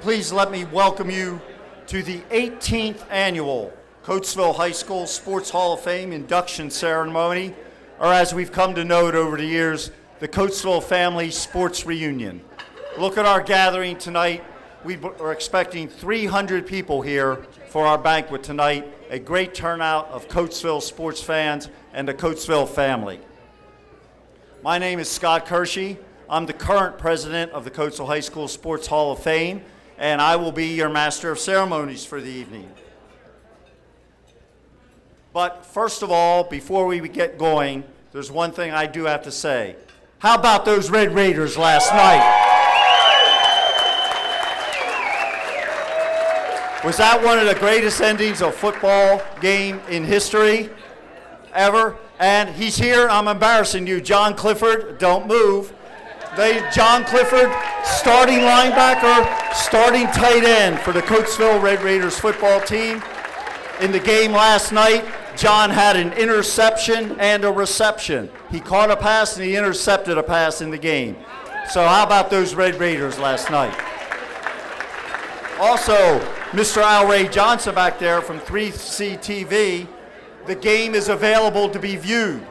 please let me welcome you to the 18th annual Coatesville High School Sports Hall of Fame induction ceremony, or as we've come to know it over the years, the Coatesville Family Sports Reunion. Look at our gathering tonight. We are expecting 300 people here for our banquet tonight, a great turnout of Coatesville sports fans and the Coatesville family. My name is Scott Kershey. I'm the current president of the Coatesville High School Sports Hall of Fame, and I will be your master of ceremonies for the evening. But first of all, before we get going, there's one thing I do have to say. How about those Red Raiders last night? Was that one of the greatest endings of a football game in history ever? And he's here, I'm embarrassing you, John Clifford, don't move. John Clifford, starting linebacker, starting tight end for the Coatesville Red Raiders football team. In the game last night, John had an interception and a reception. He caught a pass and he intercepted a pass in the game. So how about those Red Raiders last night? Also, Mr. Al Ray Johnson back there from 3C TV, the game is available to be viewed.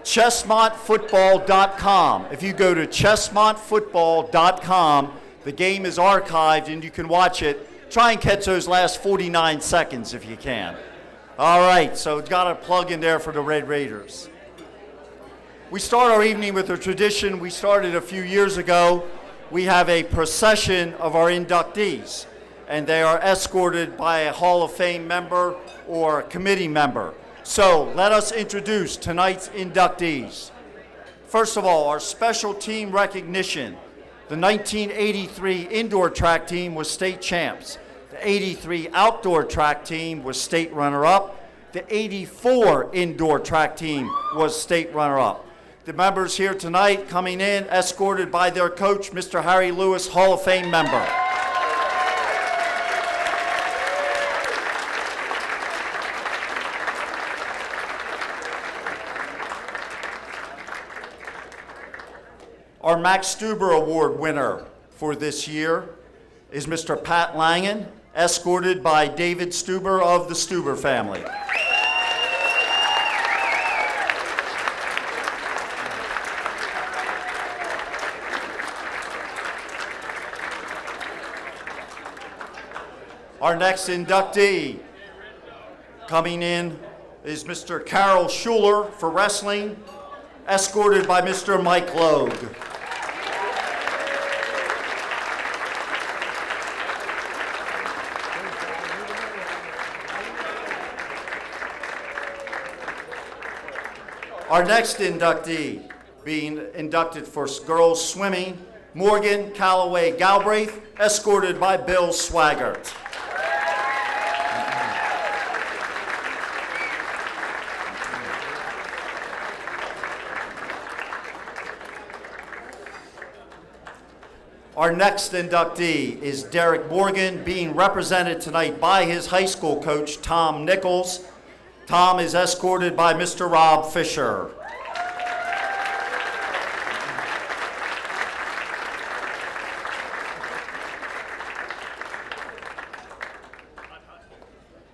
ChestmontFootball.com. If you go to ChestmontFootball.com, the game is archived and you can watch it. Try and catch those last 49 seconds if you can. All right, so got a plug in there for the Red Raiders. We start our evening with a tradition we started a few years ago. We have a procession of our inductees, and they are escorted by a Hall of Fame member or a committee member. So let us introduce tonight's inductees. First of all, our special team recognition. The 1983 indoor track team was state champs. The 83 outdoor track team was state runner-up. The 84 indoor track team was state runner-up. The members here tonight coming in, escorted by their coach, Mr. Harry Lewis, Hall of Fame member. Our Max Stuber Award winner for this year is Mr. Pat Langan, escorted by David Stuber of the Stuber family. Our next inductee coming in is Mr. Carroll Shuler for wrestling, escorted by Mr. Mike Logue. Our next inductee, being inducted for girls swimming, Morgan Callaway Galbreath, escorted by Bill Swaggart. Our next inductee is Derrick Morgan, being represented tonight by his high school coach, Tom Nichols. Tom is escorted by Mr. Rob Fisher.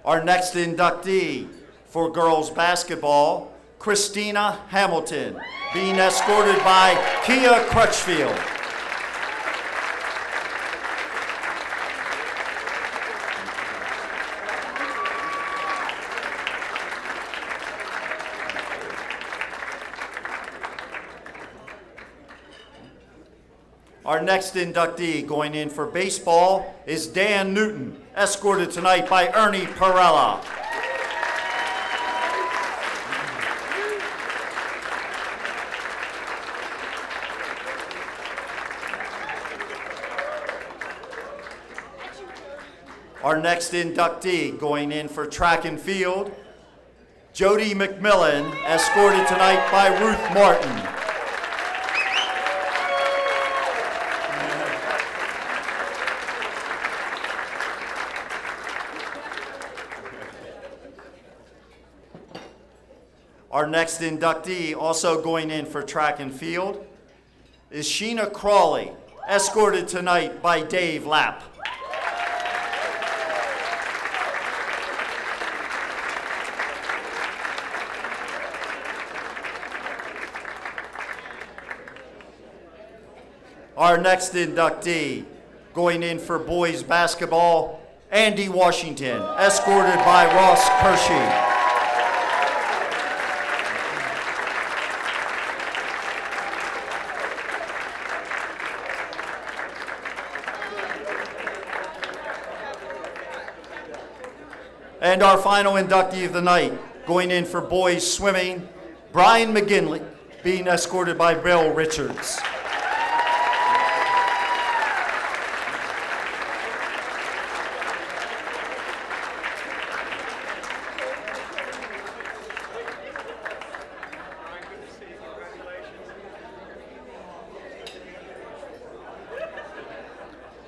Our next inductee for girls basketball, Christena Hamilton, being escorted by Kia Crutchfield. Our next inductee going in for baseball is Dan Newton, escorted tonight by Ernie Perella. Our next inductee going in for track and field, Jody McMillan, escorted tonight by Ruth Martin. Our next inductee, also going in for track and field, is Sheena Crawley, escorted tonight by Dave Lapp. Our next inductee, going in for boys basketball, Andy Washington, escorted by Ross Kershey. And our final inductee of the night, going in for boys swimming, Brian McGinley, being escorted by Bill Richards.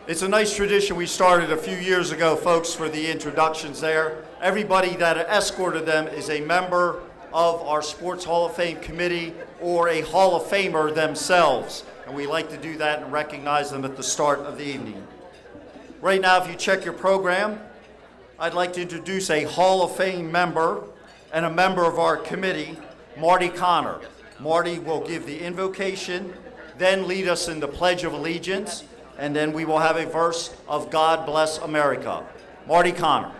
It's a nice tradition we started a few years ago, folks, for the introductions there. Everybody that escorted them is a member of our Sports Hall of Fame committee or a Hall of Famer themselves. And we like to do that and recognize them at the start of the evening. Right now, if you check your program, I'd like to introduce a Hall of Fame member and a member of our committee, Marty Connor. Marty will give the invocation, then lead us in the Pledge of Allegiance, and then we will have a verse of God Bless America. Marty Connor.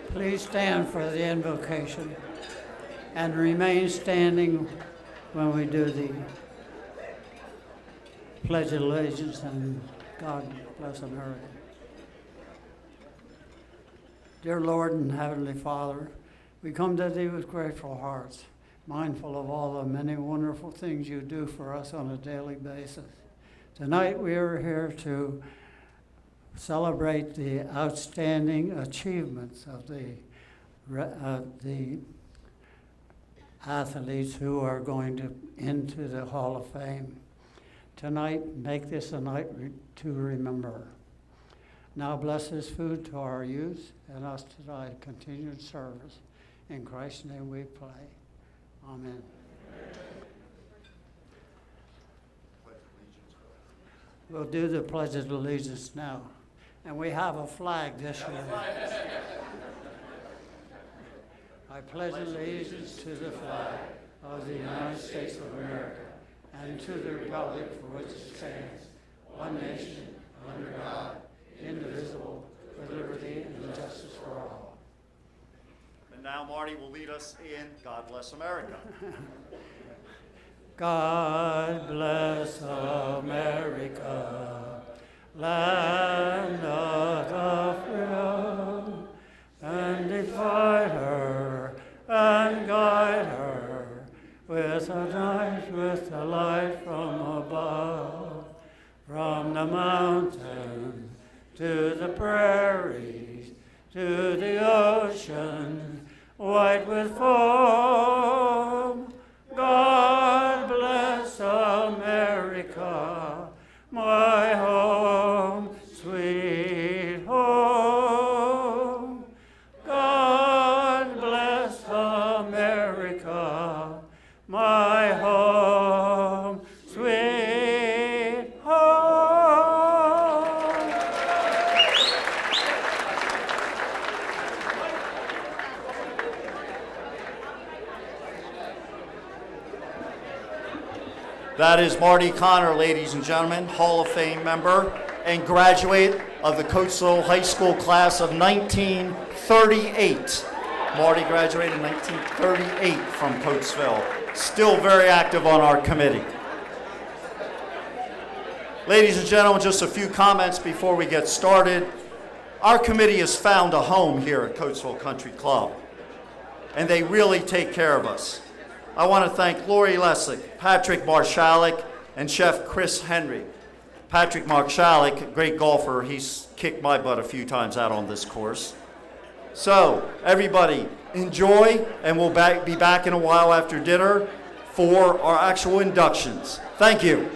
Please stand for the invocation and remain standing when we do the Pledge of Allegiance and God Bless America. Dear Lord and Heavenly Father, we come to Thee with grateful hearts, mindful of all the many wonderful things You do for us on a daily basis. Tonight we are here to celebrate the outstanding achievements of the athletes who are going into the Hall of Fame. Tonight, make this a night to remember. Now bless this food to our youth and us to Thy continued service. In Christ's name we pray. Amen. We'll do the Pledge of Allegiance now. And we have a flag this year. I pledge allegiance to the flag of the United States of America and to the republic for which it stands, one nation, under God, indivisible, with liberty and justice for all. And now Marty will lead us in God Bless America. God bless America, land of the free, and divide her and guide her with the light from above, from the mountain to the prairies, to the ocean, white with foam. God bless America, my home, sweet home. God bless America, my home, sweet home. That is Marty Connor, ladies and gentlemen, Hall of Fame member and graduate of the Coatesville High School class of 1938. Marty graduated in 1938 from Coatesville. Still very active on our committee. Ladies and gentlemen, just a few comments before we get started. Our committee has found a home here at Coatesville Country Club, and they really take care of us. I want to thank Lori Lessick, Patrick Marshalik, and Chef Chris Henry. Patrick Marshalik, a great golfer, he's kicked my butt a few times out on this course. So, everybody, enjoy, and we'll be back in a while after dinner for our actual inductions. Thank you.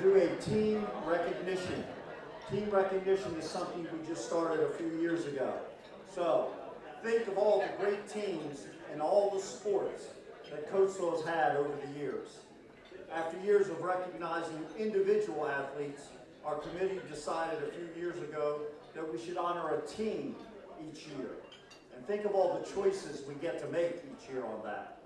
do a team recognition. Team recognition is something we just started a few years ago. So think of all the great teams and all the sports that Coatesville has had over the years. After years of recognizing individual athletes, our committee decided a few years ago that we should honor a team each year. And think of all the choices we get to make each year on that.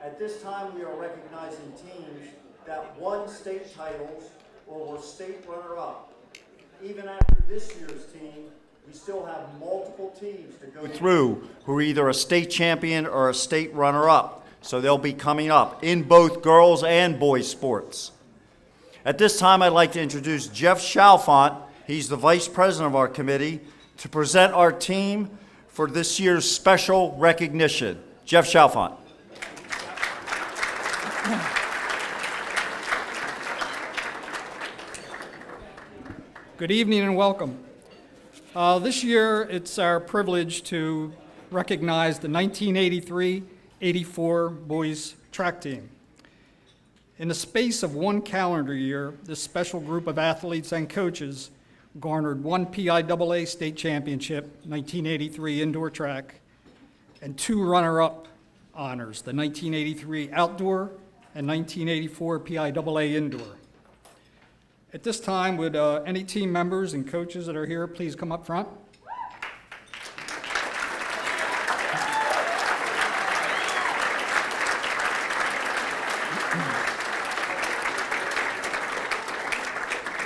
At this time, we are recognizing teams that won state titles or were state runner-up. Even after this year's team, we still have multiple teams to go through who are either a state champion or a state runner-up. So they'll be coming up in both girls and boys sports. At this time, I'd like to introduce Jeff Chalfant. He's the vice president of our committee, to present our team for this year's special recognition. Jeff Chalfant. Good evening and welcome. This year, it's our privilege to recognize the 1983-84 boys track team. In the space of one calendar year, this special group of athletes and coaches garnered one PIAA state championship, 1983 indoor track, and two runner-up honors, the 1983 outdoor and 1984 PIAA indoor. At this time, would any team members and coaches that are here please come up front?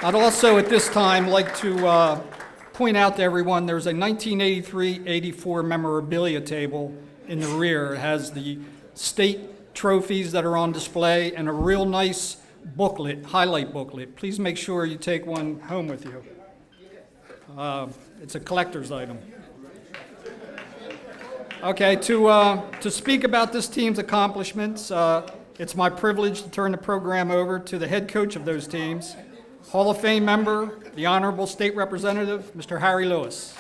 I'd also at this time like to point out to everyone there's a 1983-84 memorabilia table in the rear. It has the state trophies that are on display and a real nice booklet, highlight booklet. Please make sure you take one home with you. It's a collector's item. Okay, to speak about this team's accomplishments, it's my privilege to turn the program over to the head coach of those teams, Hall of Fame member, the Honorable State Representative, Mr. Harry Lewis.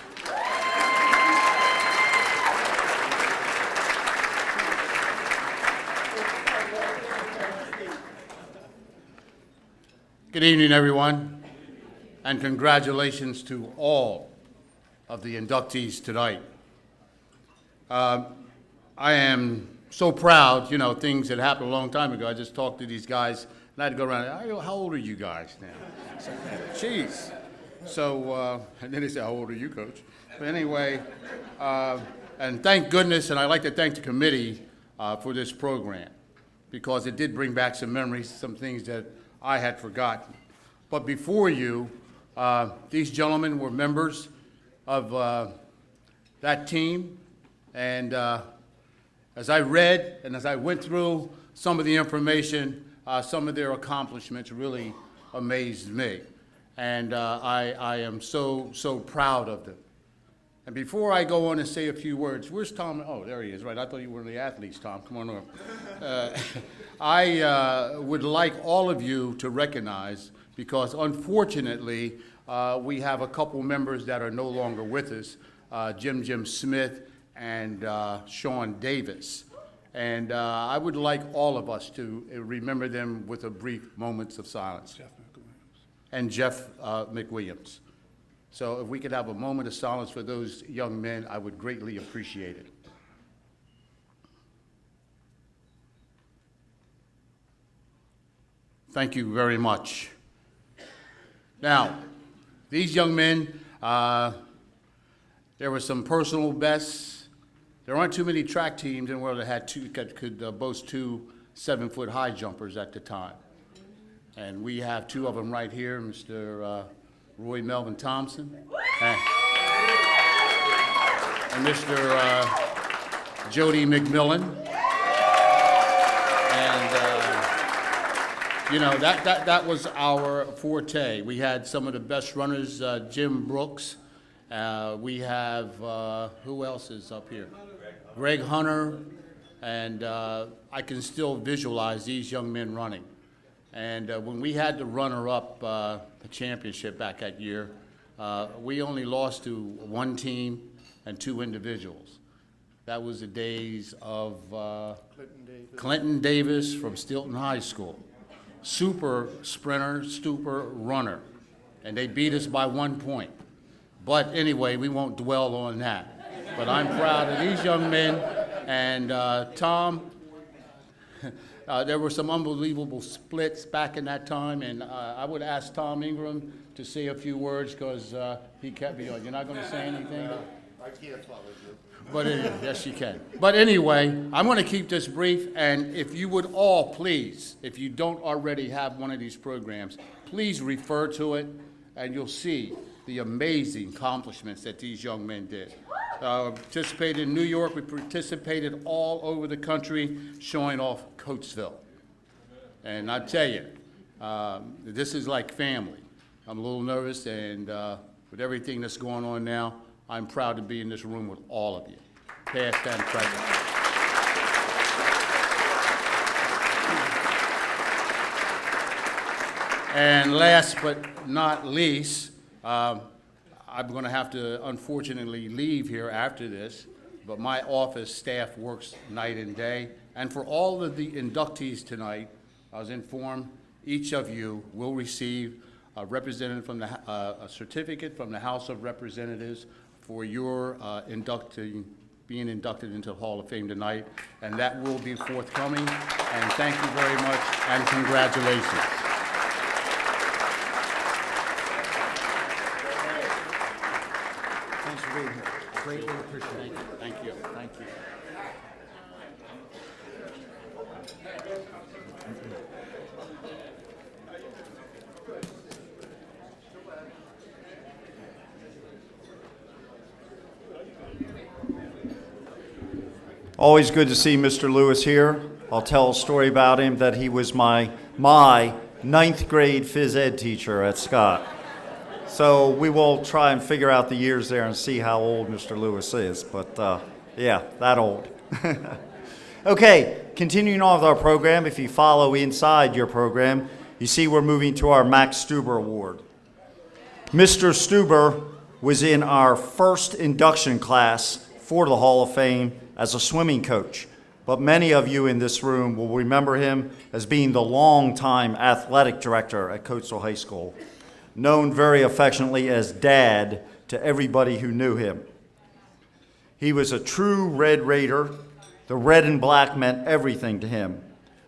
Good evening, everyone, and congratulations to all of the inductees tonight. I am so proud, you know, things that happened a long time ago. I just talked to these guys, and I had to go around, how old are you guys now? So, jeez. So, and then they said, how old are you, Coach? But anyway, and thank goodness, and I'd like to thank the committee for this program, because it did bring back some memories, some things that I had forgotten. But before you, these gentlemen were members of that team, and as I read and as I went through some of the information, some of their accomplishments really amazed me, and I am so proud of them. And before I go on and say a few words, where's Tom? Oh, there he is, right. I thought you were one of the athletes, Tom. Come on over. I would like all of you to recognize, because unfortunately, we have a couple members that are no longer with us, Jim Smith and Sean Davis. And I would like all of us to remember them with a brief moments of silence. And Jeff McWilliams. So if we could have a moment of silence for those young men, I would greatly appreciate it. Thank you very much. Now, these young men, there were some personal bests. There aren't too many track teams in the world that had could boast two 7-foot high jumpers at the time. And we have two of them right here, Mr. Roy Melvin Thompson and Mr. Jody McMillan. And you know, that was our forte. We had some of the best runners, Jim Brooks. We have, who else is up here? Greg Hunter. And I can still visualize these young men running. And when we had the runner-up the championship back that year, we only lost to one team and two individuals. That was the days of Clinton Davis from Stilton High School. super sprinter, Stuber runner, and they beat us by 1 point. But anyway, we won't dwell on that. But I'm proud of these young men, and Tom, there were some unbelievable splits back in that time, and I would ask Tom Ingram to say a few words because he kept me on. You're not going to say anything? I can't follow you. But yes, you can. But anyway, I'm going to keep this brief, and if you would all please, if you don't already have one of these programs, please refer to it, and you'll see the amazing accomplishments that these young men did. Participated in New York, we participated all over the country, showing off Coatesville. And I tell you, this is like family. I'm a little nervous, and with everything that's going on now, I'm proud to be in this room with all of you, past and present. And last but not least, I'm going to have to unfortunately leave here after this, but my office staff works night and day. And for all of the inductees tonight, I was informed each of you will receive a representative from the, a certificate from the House of Representatives for your being inducted into the Hall of Fame tonight, and that will be forthcoming. And thank you very much, and congratulations. Thanks for being here. Greatly appreciate it. Thank you. Thank you. Always good to see Mr. Lewis here. I'll tell a story about him that he was my ninth grade phys ed teacher at Stott. So we will try and figure out the years there and see how old Mr. Lewis is, but yeah, that old. Okay, continuing on with our program, if you follow inside your program, you see we're moving to our Max Stuber Award. Mr. Stuber was in our first induction class for the Hall of Fame as a swimming coach, but many of you in this room will remember him as being the longtime athletic director at Coatesville High School, known very affectionately as Dad to everybody who knew him. He was a true Red Raider. The red and black meant everything to him.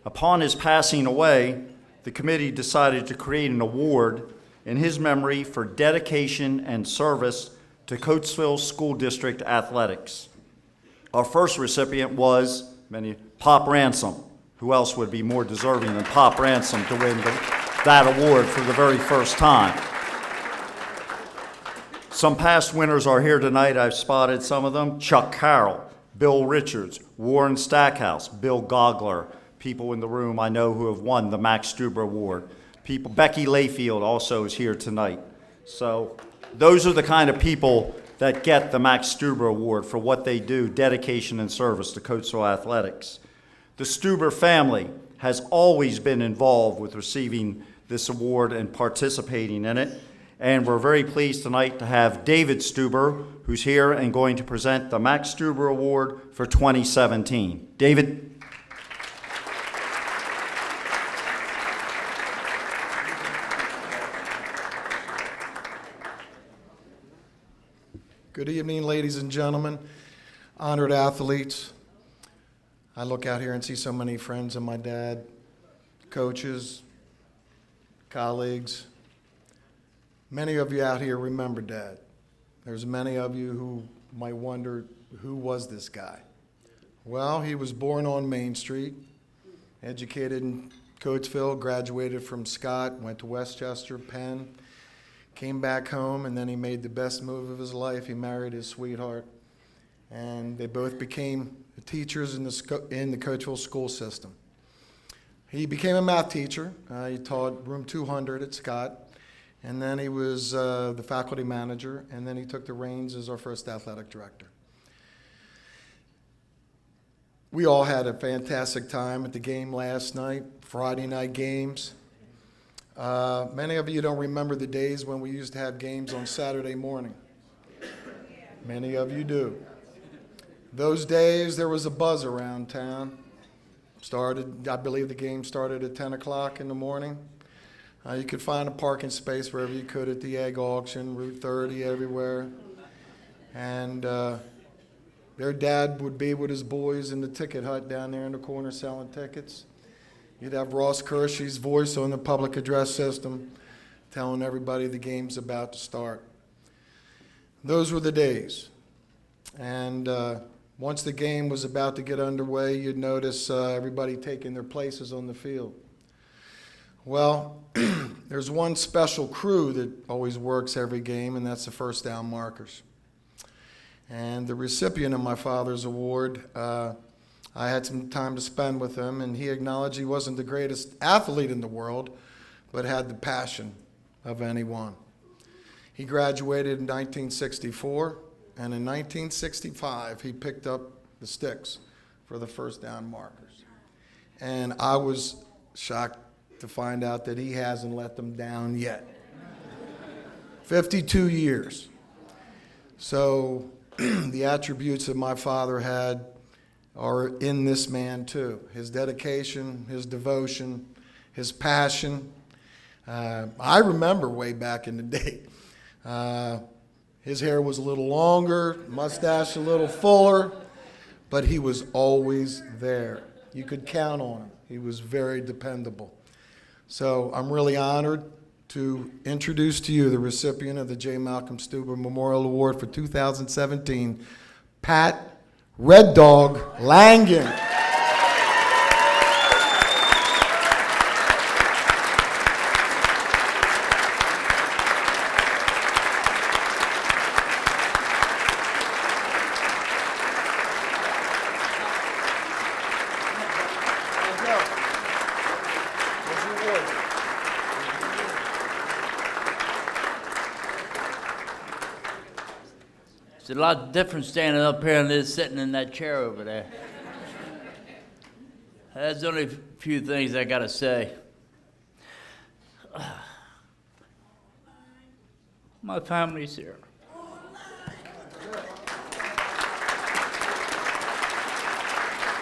Upon his passing away, the committee decided to create an award in his memory for dedication and service to Coatesville School District athletics. Our first recipient was Pop Ransom. Who else would be more deserving than Pop Ransom to win that award for the very first time? Some past winners are here tonight. I've spotted some of them. Chuck Carroll, Bill Richards, Warren Stackhouse, Bill Gogler, people in the room I know who have won the Max Stuber Award. Becky Layfield also is here tonight. So those are the kind of people that get the Max Stuber Award for what they do, dedication and service to Coatesville athletics. The Stuber family has always been involved with receiving this award and participating in it. And we're very pleased tonight to have David Stuber, who's here and going to present the Max Stuber Award for 2017. David. Good evening, ladies and gentlemen, honored athletes. I look out here and see so many friends of my dad, coaches, colleagues. Many of you out here remember Dad. There's many of you who might wonder, who was this guy? Well, he was born on Main Street, educated in Coatesville, graduated from Scott, went to Westchester, Penn, came back home, and then he made the best move of his life. He married his sweetheart, and they both became teachers in the Coatesville school system. He became a math teacher. He taught room 200 at Scott, and then he was the faculty manager, and then he took the reins as our first athletic director. We all had a fantastic time at the game last night, Friday night games. Many of you don't remember the days when we used to have games on Saturday morning. Many of you do. Those days, there was a buzz around town. I believe the game started at 10 o'clock in the morning. You could find a parking space wherever you could at the egg auction, Route 30, everywhere. And their dad would be with his boys in the ticket hut down there in the corner selling tickets. You'd have Ross Kershey's voice on the public address system telling everybody the game's about to start. Those were the days. And once the game was about to get underway, you'd notice everybody taking their places on the field. Well, there's one special crew that always works every game, and that's the first down markers. And the recipient of my father's award, I had some time to spend with him, and he acknowledged he wasn't the greatest athlete in the world, but had the passion of anyone. He graduated in 1964, and in 1965, he picked up the sticks for the first down markers. And I was shocked to find out that he hasn't let them down yet. 52 years. So the attributes that my father had are in this man too. His dedication, his devotion, his passion. I remember way back in the day, his hair was a little longer, mustache a little fuller, but he was always there. You could count on him. He was very dependable. So I'm really honored to introduce to you the recipient of the J. Malcolm Stuber Memorial Award for 2017, Pat Red Dog Langan. It's a lot different standing up here than it is sitting in that chair over there. There's only a few things I gotta say. My family's here.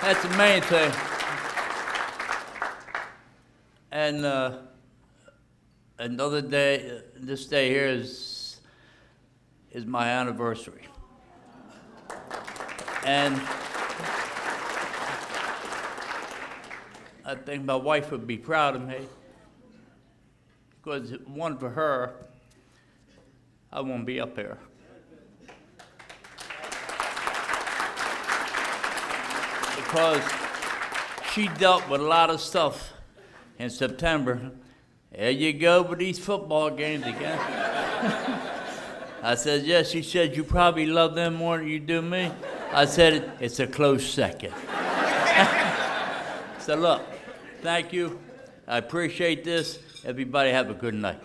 That's the main thing. And another day, this day here is my anniversary. And I think my wife would be proud of me, because if it wasn't for her, I won't be up here. Because she dealt with a lot of stuff in September. There you go with these football games again. I said, yes. She said, you probably love them more than you do me. I said, it's a close second. So look, thank you. I appreciate this. Everybody have a good night.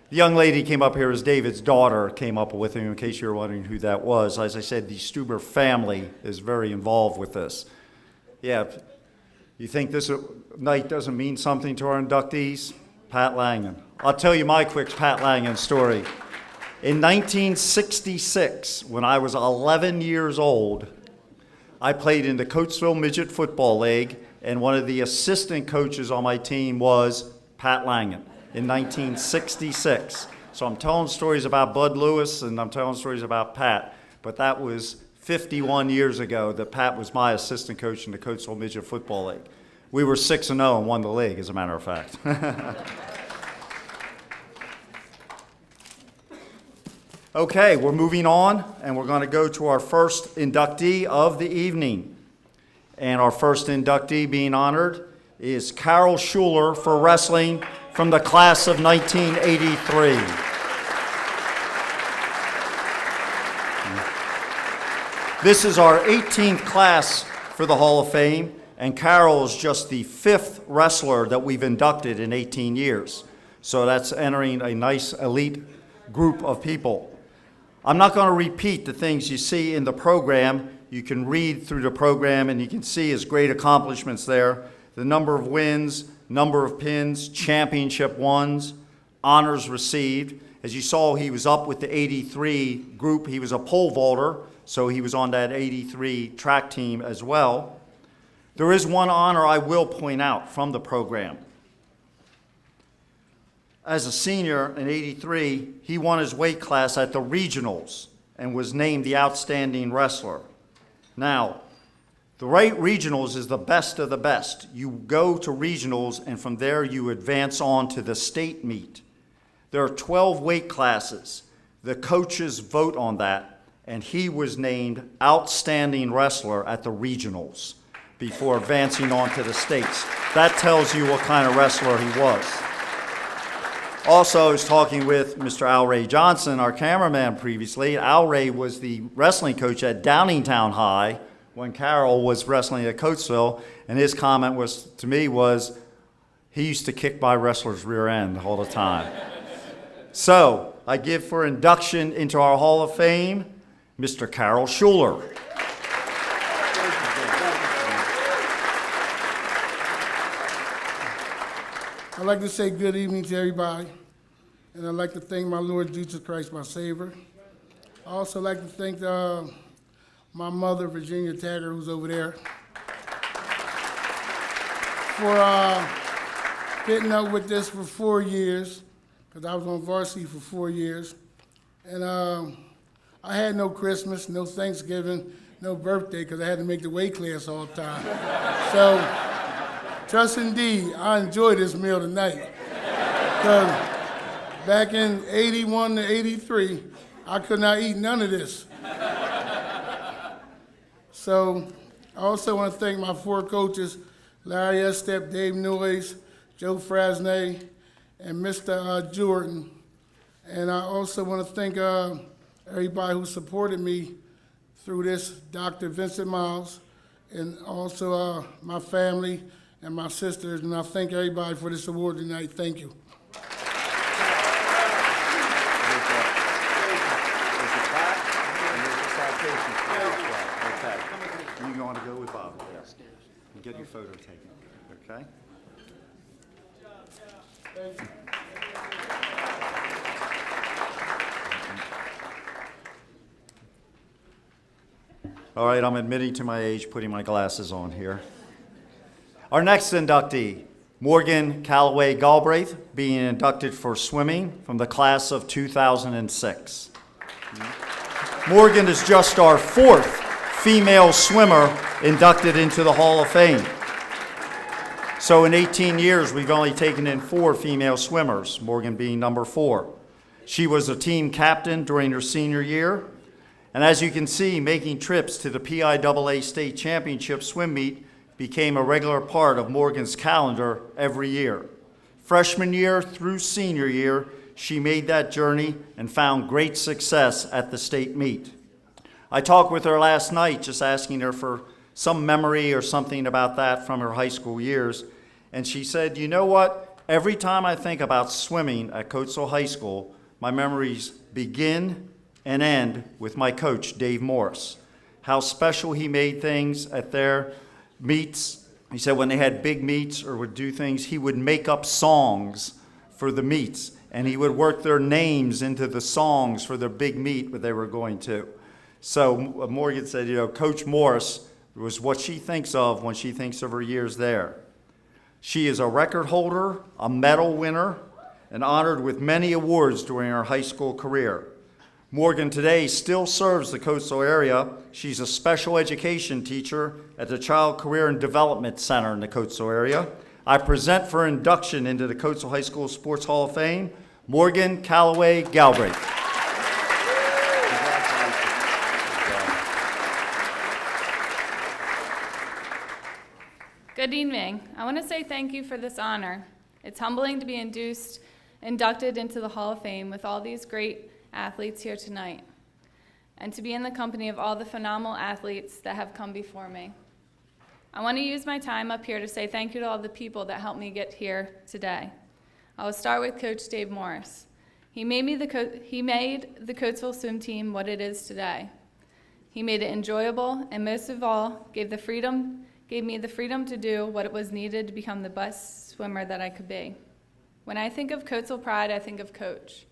The young lady came up here as David's daughter came up with him, in case you were wondering who that was. As I said, the Stuber family is very involved with this. Yeah, you think this night doesn't mean something to our inductees? Pat Langan. I'll tell you my quick Pat Langan story. In 1966, when I was 11 years old, I played in the Coatesville Midget Football League, and one of the assistant coaches on my team was Pat Langan. In 1966. So I'm telling stories about Bud Lewis and I'm telling stories about Pat, but that was 51 years ago that Pat was my assistant coach in the Coatesville Midget Football League. We were 6-0 and won the league, as a matter of fact. Okay, we're moving on, and we're going to go to our first inductee of the evening. And our first inductee being honored is Carroll Shuler for wrestling from the class of 1983. This is our 18th class for the Hall of Fame, and Carroll is just the 5th wrestler that we've inducted in 18 years. So that's entering a nice elite group of people. I'm not going to repeat the things you see in the program. You can read through the program and you can see his great accomplishments there. The number of wins, number of pins, championship ones, honors received. As you saw, he was up with the 83 group. He was a pole vaulter, so he was on that 83 track team as well. There is one honor I will point out from the program. As a senior in 83, he won his weight class at the regionals and was named the outstanding wrestler. Now, the right regionals is the best of the best. You go to regionals, and from there you advance on to the state meet. There are 12 weight classes. The coaches vote on that, and he was named outstanding wrestler at the regionals before advancing on to the states. That tells you what kind of wrestler he was. Also, I was talking with Mr. Al Ray Johnson, our cameraman previously. Al Ray was the wrestling coach at Downingtown High when Carroll was wrestling at Coatesville, and his comment was to me was, he used to kick my wrestler's rear end all the time. So, I give for induction into our Hall of Fame, Mr. Carroll Shuler. I'd like to say good evening to everybody, and I'd like to thank my Lord Jesus Christ, my Savior. I also like to thank my mother, Virginia Tagger, who's over there, for getting up with this for 4 years, because I was on varsity for 4 years. And I had no Christmas, no Thanksgiving, no birthday, because I had to make the weight class all the time. So, trust indeed, I enjoyed this meal tonight. Because back in 81 to 83, I could not eat none of this. So I also want to thank my 4 coaches, Larry Estep, Dave Noyes, Joe Frasnay, and Mr. Jordan. And I also want to thank everybody who supported me through this, Dr. Vincent Miles, and also my family and my sisters. And I thank everybody for this award tonight. Thank you. You want to go with Bob? Yes. And get your photo taken. Okay? All right, I'm admitting to my age, putting my glasses on here. Our next inductee, Morgan Callaway Galbreath, being inducted for swimming from the class of 2006. Morgan is just our 4th female swimmer inducted into the Hall of Fame. So in 18 years, we've only taken in 4 female swimmers, Morgan being number 4. She was a team captain during her senior year, and as you can see, making trips to the PIAA State Championship swim meet became a regular part of Morgan's calendar every year. Freshman year through senior year, she made that journey and found great success at the state meet. I talked with her last night, just asking her for some memory or something about that from her high school years, and she said, you know what? Every time I think about swimming at Coatesville High School, my memories begin and end with my coach, Dave Morris. How special he made things at their meets. He said when they had big meets or would do things, he would make up songs for the meets, and he would work their names into the songs for their big meet that they were going to. So Morgan said, you know, Coach Morris was what she thinks of when she thinks of her years there. She is a record holder, a medal winner, and honored with many awards during her high school career. Morgan today still serves the Coatesville area. She's a special education teacher at the Child Career and Development Center in the Coatesville area. I present for induction into the Coatesville High School Sports Hall of Fame, Morgan Callaway Galbraith. Good evening. I want to say thank you for this honor. It's humbling to be inducted into the Hall of Fame with all these great athletes here tonight, and to be in the company of all the phenomenal athletes that have come before me. I want to use my time up here to say thank you to all the people that helped me get here today. I will start with Coach Dave Morris. He made the Coatesville swim team what it is today. He made it enjoyable, and most of all, gave me the freedom to do what it was needed to become the best swimmer that I could be. When I think of Coatesville pride, I think of Coach.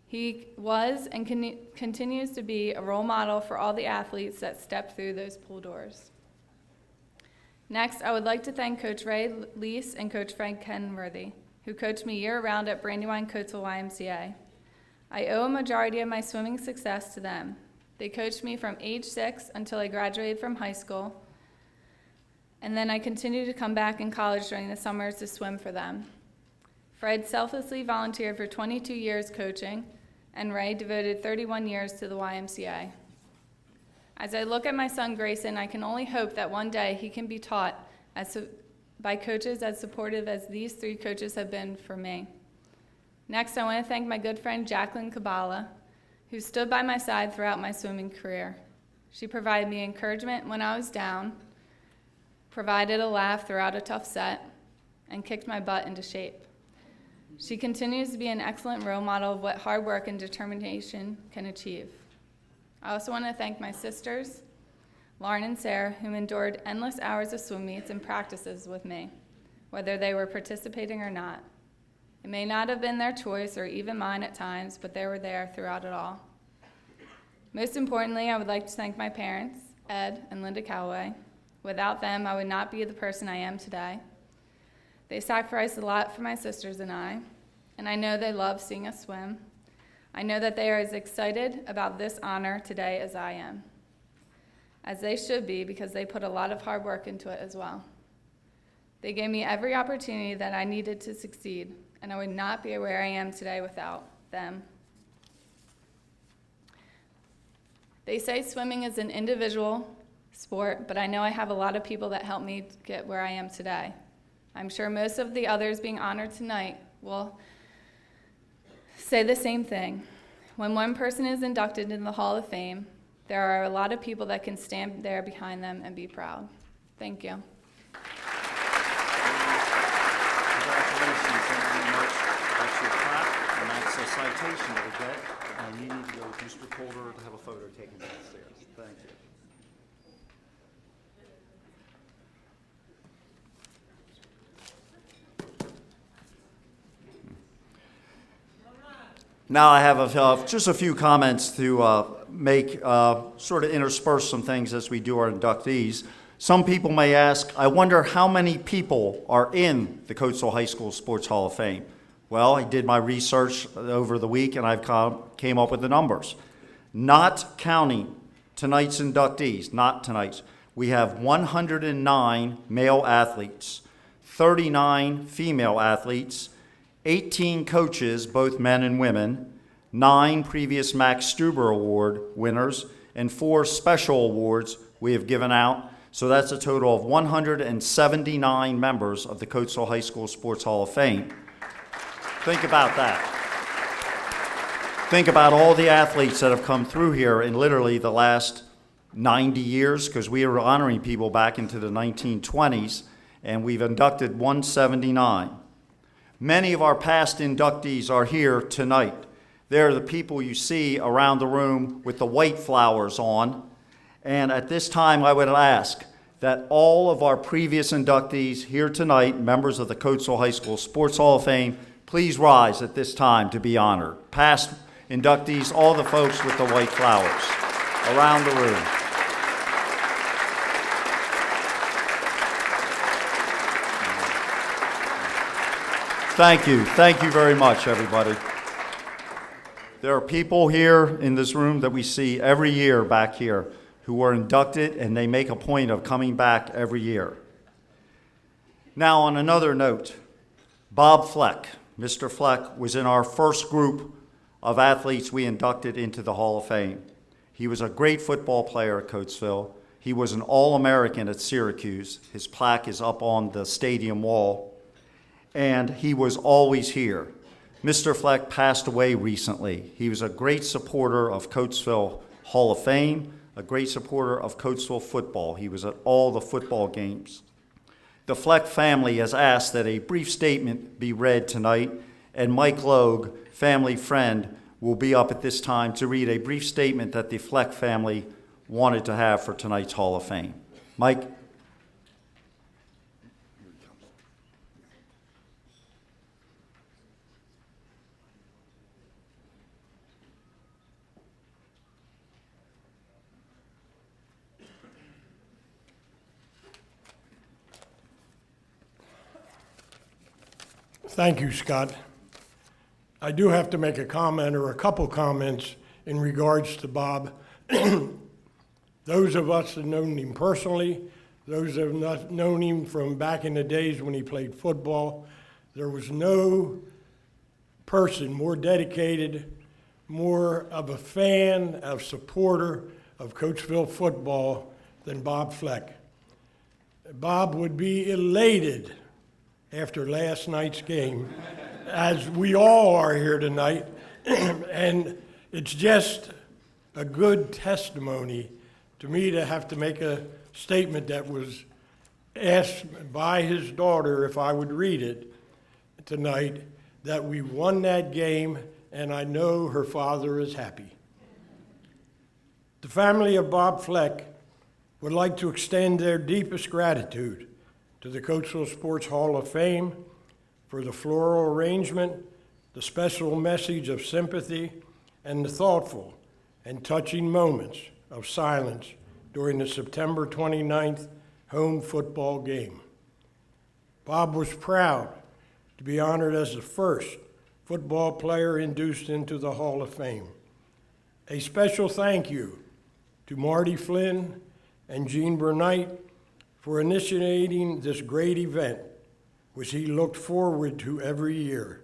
He was and continues to be a role model for all the athletes that stepped through those pool doors. Next, I would like to thank Coach Ray Lease and Coach Frank Kenworthy, who coached me year-round at Brandywine Coatesville YMCA. I owe a majority of my swimming success to them. They coached me from age 6 until I graduated from high school, and then I continued to come back in college during the summers to swim for them. Fred selflessly volunteered for 22 years coaching, and Ray devoted 31 years to the YMCA. As I look at my son Grayson, I can only hope that one day he can be taught by coaches as supportive as these 3 coaches have been for me. Next, I want to thank my good friend Jacqueline Kabbalah, who stood by my side throughout my swimming career. She provided me encouragement when I was down, provided a laugh throughout a tough set, and kicked my butt into shape. She continues to be an excellent role model of what hard work and determination can achieve. I also want to thank my sisters, Lauren and Sarah, who endured endless hours of swim meets and practices with me, whether they were participating or not. It may not have been their choice or even mine at times, but they were there throughout it all. Most importantly, I would like to thank my parents, Ed and Linda Callaway. Without them, I would not be the person I am today. They sacrificed a lot for my sisters and I know they love seeing us swim. I know that they are as excited about this honor today as I am, as they should be, because they put a lot of hard work into it as well. They gave me every opportunity that I needed to succeed, and I would not be where I am today without them. They say swimming is an individual sport, but I know I have a lot of people that helped me get where I am today. I'm sure most of the others being honored tonight will say the same thing. When one person is inducted into the Hall of Fame, there are a lot of people that can stand there behind them and be proud. Thank you. Congratulations. Thank you very much. That's your plaque, and that's a citation that we get. And you need to go with Mr. Calder to have a photo taken downstairs. Thank you. Now I have just a few comments to make, sort of intersperse some things as we do our inductees. Some people may ask, I wonder how many people are in the Coatesville High School Sports Hall of Fame. Well, I did my research over the week and I've came up with the numbers. Not counting tonight's inductees, not tonight's. We have 109 male athletes, 39 female athletes, 18 coaches, both men and women, 9 previous Max Stuber Award winners, and 4 special awards we have given out. So that's a total of 179 members of the Coatesville High School Sports Hall of Fame. Think about that. Think about all the athletes that have come through here in literally the last 90 years, because we were honoring people back into the 1920s, and we've inducted 179. Many of our past inductees are here tonight. They're the people you see around the room with the white flowers on. And at this time, I would ask that all of our previous inductees here tonight, members of the Coatesville High School Sports Hall of Fame, please rise at this time to be honored. Past inductees, all the folks with the white flowers around the room. Thank you. Thank you very much, everybody. There are people here in this room that we see every year back here who are inducted, and they make a point of coming back every year. Now, on another note, Bob Fleck, Mr. Fleck, was in our first group of athletes we inducted into the Hall of Fame. He was a great football player at Coatesville. He was an All-American at Syracuse. His plaque is up on the stadium wall. And he was always here. Mr. Fleck passed away recently. He was a great supporter of Coatesville Hall of Fame, a great supporter of Coatesville football. He was at all the football games. The Fleck family has asked that a brief statement be read tonight, and Mike Logue, family friend, will be up at this time to read a brief statement that the Fleck family wanted to have for tonight's Hall of Fame. Mike? Thank you, Scott. I do have to make a comment or a couple comments in regards to Bob. Those of us that known him personally, those that have not known him from back in the days when he played football, there was no person more dedicated, more of a fan, of supporter of Coatesville football than Bob Fleck. Bob would be elated after last night's game, as we all are here tonight, and it's just a good testimony to me to have to make a statement that was asked by his daughter if I would read it tonight, that we won that game, and I know her father is happy. The family of Bob Fleck would like to extend their deepest gratitude to the Coatesville Sports Hall of Fame for the floral arrangement, the special message of sympathy, and the thoughtful and touching moments of silence during the September 29th home football game. Bob was proud to be honored as the first football player induced into the Hall of Fame. A special thank you to Marty Flynn and Gene Bernight for initiating this great event, which he looked forward to every year.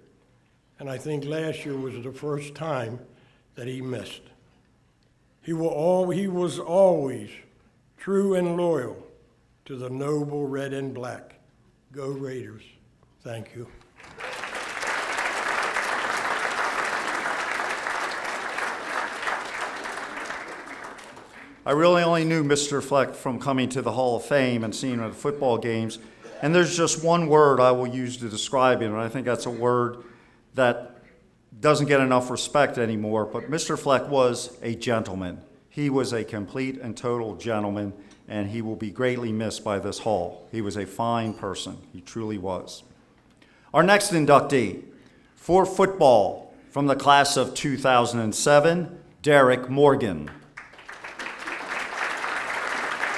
And I think last year was the first time that he missed. He was always true and loyal to the noble red and black. Go Raiders. Thank you. I really only knew Mr. Fleck from coming to the Hall of Fame and seeing him at football games. And there's just one word I will use to describe him, and I think that's a word that doesn't get enough respect anymore. But Mr. Fleck was a gentleman. He was a complete and total gentleman, and he will be greatly missed by this hall. He was a fine person. He truly was. Our next inductee for football from the class of 2007, Derrick Morgan.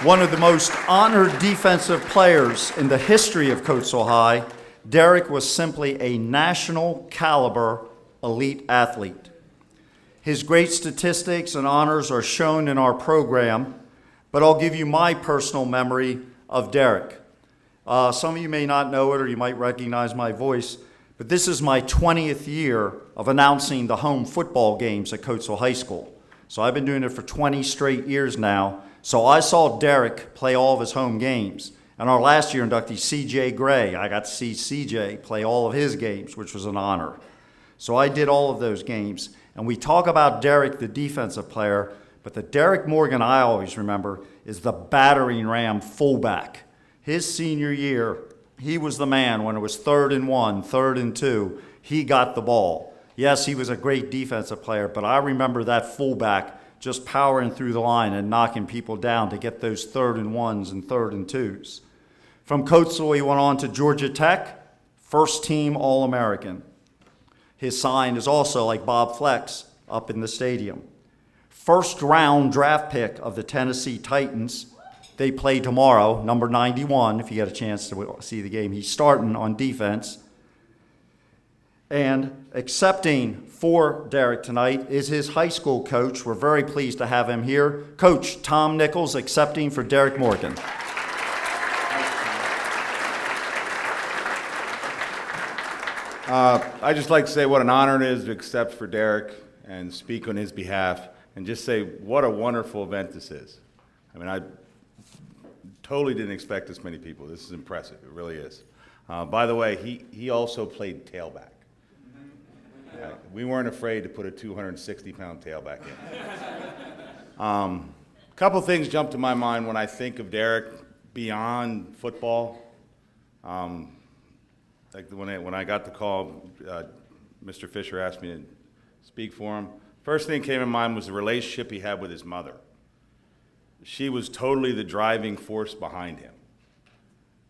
One of the most honored defensive players in the history of Coatesville High, Derrick was simply a national caliber elite athlete. His great statistics and honors are shown in our program, but I'll give you my personal memory of Derrick. Some of you may not know it, or you might recognize my voice, but this is my 20th year of announcing the home football games at Coatesville High School. So I've been doing it for 20 straight years now. So I saw Derrick play all of his home games. And our last year inductee, C.J. Gray, I got to see C.J. play all of his games, which was an honor. So I did all of those games. And we talk about Derrick, the defensive player, but the Derrick Morgan I always remember is the battering ram fullback. His senior year, he was the man when it was 3rd and 1, 3rd and 2. He got the ball. Yes, he was a great defensive player, but I remember that fullback just powering through the line and knocking people down to get those 3rd and 1s and 3rd and 2s. From Coatesville, he went on to Georgia Tech, first team All-American. His sign is also like Bob Fleck's up in the stadium. First round draft pick of the Tennessee Titans. They play tomorrow, number 91, if you get a chance to see the game. He's starting on defense. And accepting for Derrick tonight is his high school coach. We're very pleased to have him here. Coach Tom Nichols accepting for Derrick Morgan. I'd just like to say what an honor it is to accept for Derrick and speak on his behalf, and just say what a wonderful event this is. I mean, I totally didn't expect this many people. This is impressive. It really is. By the way, he also played tailback. We weren't afraid to put a 260-pound tailback in. Couple things jump to my mind when I think of Derrick beyond football. Like when I got the call, Mr. Fisher asked me to speak for him. First thing that came to mind was the relationship he had with his mother. she was totally the driving force behind him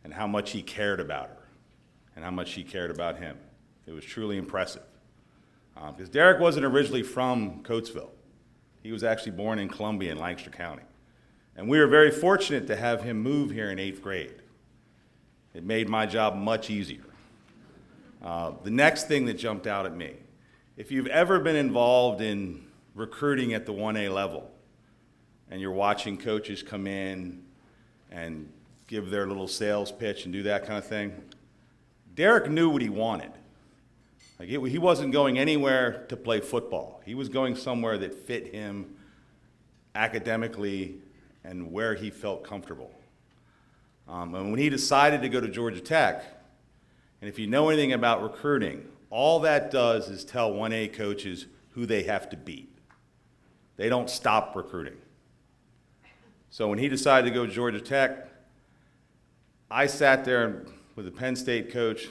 and how much he cared about her and how much she cared about him. It was truly impressive. Because Derrick wasn't originally from Coatesville. He was actually born in Columbia in Lancaster County. And we were very fortunate to have him move here in 8th grade. It made my job much easier. The next thing that jumped out at me, if you've ever been involved in recruiting at the 1A level, and you're watching coaches come in and give their little sales pitch and do that kind of thing, Derrick knew what he wanted. Like he wasn't going anywhere to play football. He was going somewhere that fit him academically and where he felt comfortable. And when he decided to go to Georgia Tech, and if you know anything about recruiting, all that does is tell 1A coaches who they have to beat. They don't stop recruiting. So when he decided to go to Georgia Tech, I sat there with a Penn State coach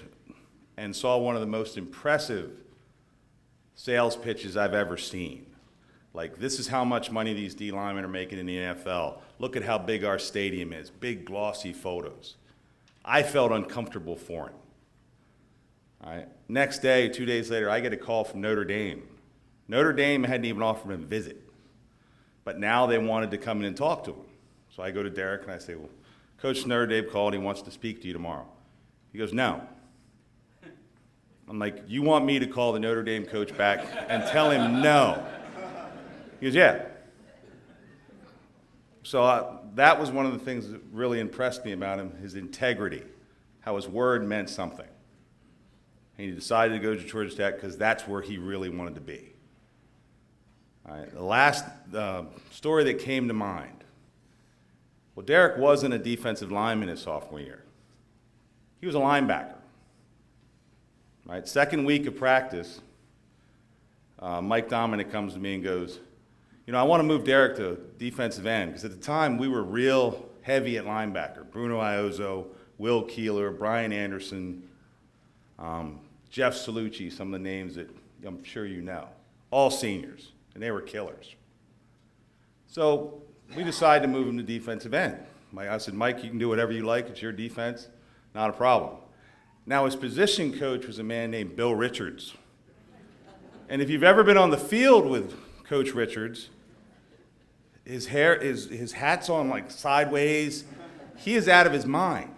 and saw one of the most impressive sales pitches I've ever seen. Like, this is how much money these D linemen are making in the NFL. Look at how big our stadium is, big glossy photos. I felt uncomfortable for him. All right. Next day, 2 days later, I get a call from Notre Dame. Notre Dame hadn't even offered him a visit, but now they wanted to come in and talk to him. So I go to Derrick and I say, well, Coach Notre Dame called, he wants to speak to you tomorrow. He goes, no. I'm like, you want me to call the Notre Dame coach back and tell him no? He goes, yeah. So that was one of the things that really impressed me about him, his integrity, how his word meant something. And he decided to go to Georgia Tech because that's where he really wanted to be. All right, the last story that came to mind. Well, Derrick wasn't a defensive lineman his sophomore year. He was a linebacker. Right, second week of practice, Mike Dominic comes to me and goes, you know, I want to move Derrick to defensive end, because at the time we were real heavy at linebacker. Bruno Iozzo, Will Keeler, Brian Anderson, Jeff Salucci, some of the names that I'm sure you know, all seniors, and they were killers. So we decided to move him to defensive end. I said, Mike, you can do whatever you like. It's your defense. Not a problem. Now, his position coach was a man named Bill Richards. And if you've ever been on the field with Coach Richards, his hair, his hat's on like sideways. He is out of his mind.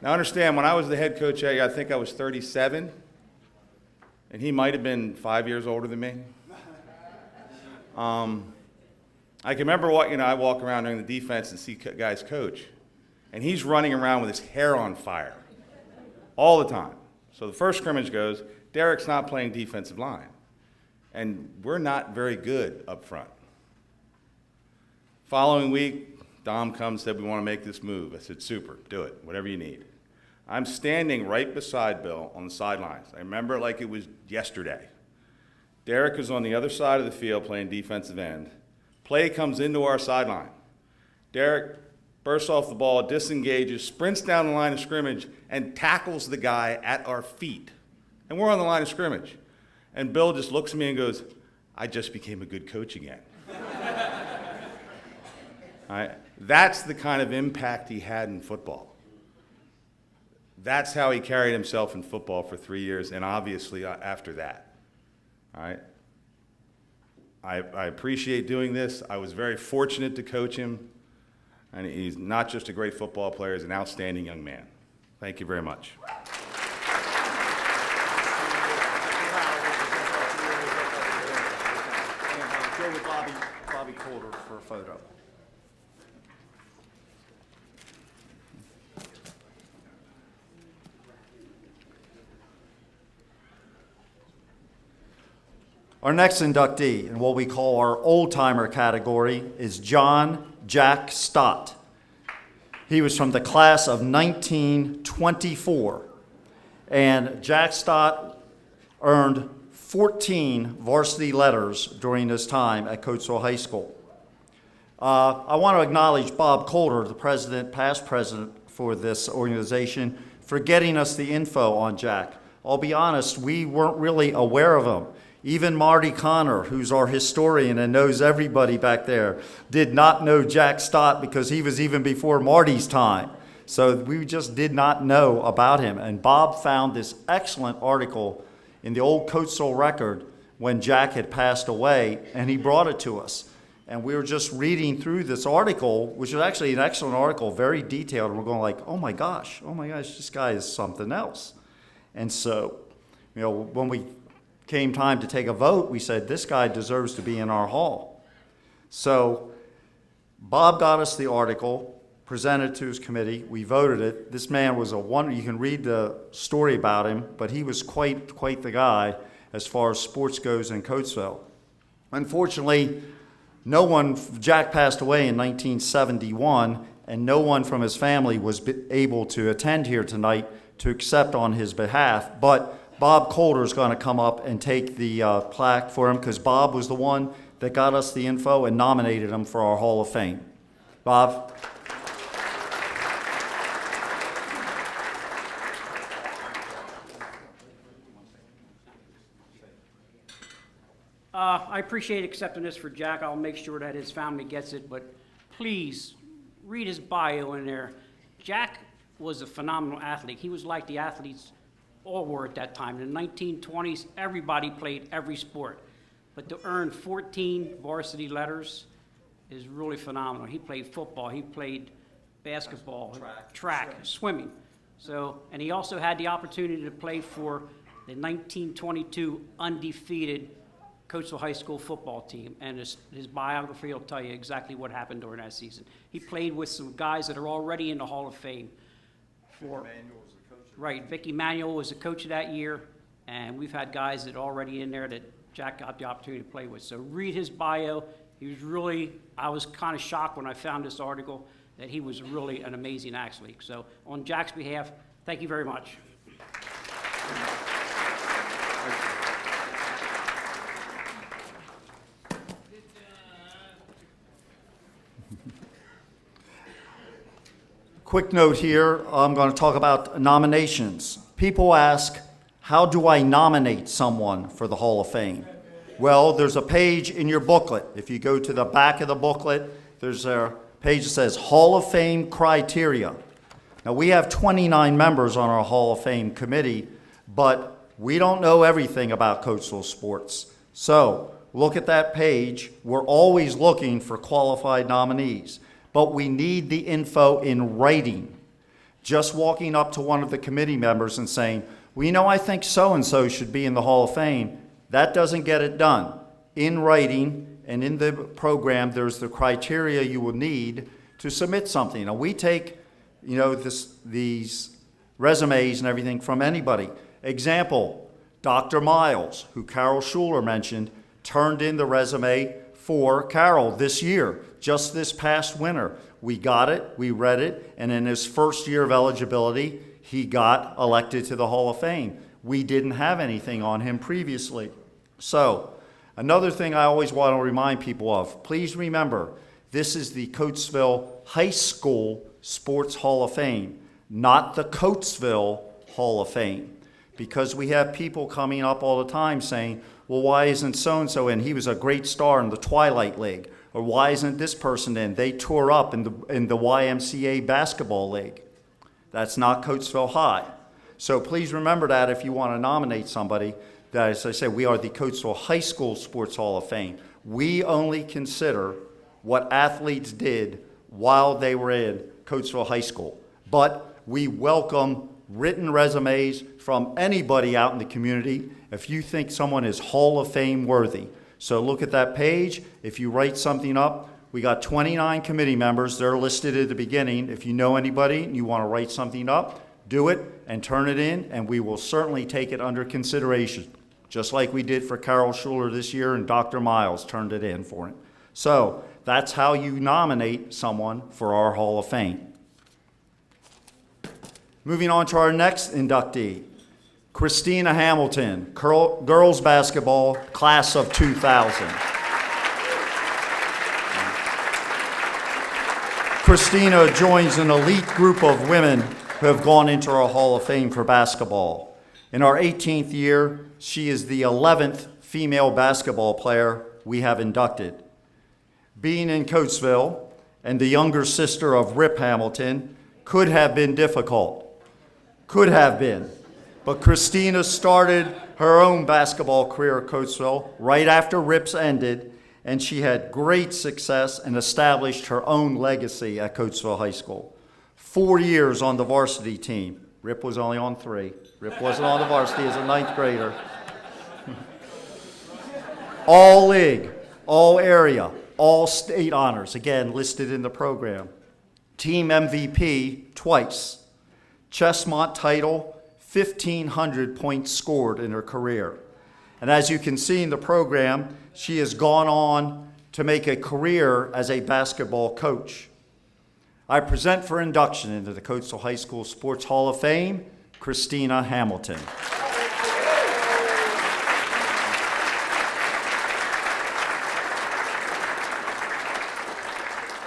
Now, understand, when I was the head coach, I think I was 37, and he might have been 5 years older than me. I can remember I walk around during the defense and see guys coach, and he's running around with his hair on fire all the time. So the first scrimmage goes, Derrick's not playing defensive line, and we're not very good up front. Following week, Dom comes and said, we want to make this move. I said, super, do it, whatever you need. I'm standing right beside Bill on the sidelines. I remember it like it was yesterday. Derrick is on the other side of the field playing defensive end. Play comes into our sideline. Derrick bursts off the ball, disengages, sprints down the line of scrimmage, and tackles the guy at our feet. And we're on the line of scrimmage. And Bill just looks at me and goes, I just became a good coach again. All right? That's the kind of impact he had in football. That's how he carried himself in football for 3 years, and obviously after that. All right? I appreciate doing this. I was very fortunate to coach him, and he's not just a great football player, he's an outstanding young man. Thank you very much. Go with Bobby Coulter for a photo. Our next inductee in what we call our old-timer category is John Jack Stott. He was from the class of 1924, and Jack Stott earned 14 varsity letters during his time at Coatesville High School. I want to acknowledge Bob Coulter, the past president for this organization, for getting us the info on Jack. I'll be honest, we weren't really aware of him. Even Marty Connor, who's our historian and knows everybody back there, did not know Jack Stott because he was even before Marty's time. So we just did not know about him. And Bob found this excellent article in the old Coatesville Record when Jack had passed away, and he brought it to us. And we were just reading through this article, which was actually an excellent article, very detailed, and we're going like, oh my gosh, this guy is something else. And so, when we came time to take a vote, we said, this guy deserves to be in our hall. So Bob got us the article, presented it to his committee, we voted it. This man was a wonder. You can read the story about him, but he was quite the guy as far as sports goes in Coatesville. Unfortunately, Jack passed away in 1971, and no one from his family was able to attend here tonight to accept on his behalf, but Bob Coulter is going to come up and take the plaque for him because Bob was the one that got us the info and nominated him for our Hall of Fame. Bob? I appreciate accepting this for Jack. I'll make sure that his family gets it, but please read his bio in there. Jack was a phenomenal athlete. He was like the athletes all were at that time. In the 1920s, everybody played every sport. But to earn 14 varsity letters is really phenomenal. He played football, he played basketball, track, swimming. So, and he also had the opportunity to play for the 1922 undefeated Coatesville High School football team, and his biography will tell you exactly what happened during that season. He played with some guys that are already in the Hall of Fame. Right, Vicky Manuel was the coach of that year, and we've had guys that are already in there that Jack got the opportunity to play with. So read his bio. I was kind of shocked when I found this article that he was really an amazing athlete. So on Jack's behalf, thank you very much. Quick note here, I'm going to talk about nominations. People ask, how do I nominate someone for the Hall of Fame? Well, there's a page in your booklet. If you go to the back of the booklet, there's a page that says Hall of Fame criteria. Now, we have 29 members on our Hall of Fame committee, but we don't know everything about Coatesville sports. So look at that page. We're always looking for qualified nominees, but we need the info in writing. Just walking up to one of the committee members and saying, well, I think so-and-so should be in the Hall of Fame, that doesn't get it done. In writing and in the program, there's the criteria you will need to submit something. Now, we take, these resumes and everything from anybody. Example, Dr. Miles, who Carroll Shuler mentioned, turned in the resume for Carroll this year, just this past winter. We got it, we read it, and in his first year of eligibility, he got elected to the Hall of Fame. We didn't have anything on him previously. So, another thing I always want to remind people of, please remember, this is the Coatesville High School Sports Hall of Fame, not the Coatesville Hall of Fame. Because we have people coming up all the time saying, well, why isn't so-and-so in? He was a great star in the Twilight League. Or why isn't this person in? They tore up in the YMCA basketball league. That's not Coatesville High. So please remember that if you want to nominate somebody, that, as I said, we are the Coatesville High School Sports Hall of Fame. We only consider what athletes did while they were in Coatesville High School. But we welcome written resumes from anybody out in the community if you think someone is Hall of Fame worthy. So look at that page. If you write something up, we got 29 committee members. They're listed at the beginning. If you know anybody and you want to write something up, do it and turn it in, and we will certainly take it under consideration, just like we did for Carroll Shuler this year, and Dr. Miles turned it in for him. So that's how you nominate someone for our Hall of Fame. Moving on to our next inductee, Christena Hamilton, girls basketball, class of 2000. Christena joins an elite group of women who have gone into our Hall of Fame for basketball. In our 18th year, she is the 11th female basketball player we have inducted. Being in Coatesville and the younger sister of Rip Hamilton could have been difficult. Could have been. But Christena started her own basketball career at Coatesville right after Rip's ended, and she had great success and established her own legacy at Coatesville High School. 4 years on the varsity team. Rip was only on 3. Rip wasn't on the varsity as a 9th grader. All league, all area, all state honors, again listed in the program. Team MVP twice. Chessmont title, 1,500 points scored in her career. And as you can see in the program, she has gone on to make a career as a basketball coach. I present for induction into the Coatesville High School Sports Hall of Fame, Christena Hamilton.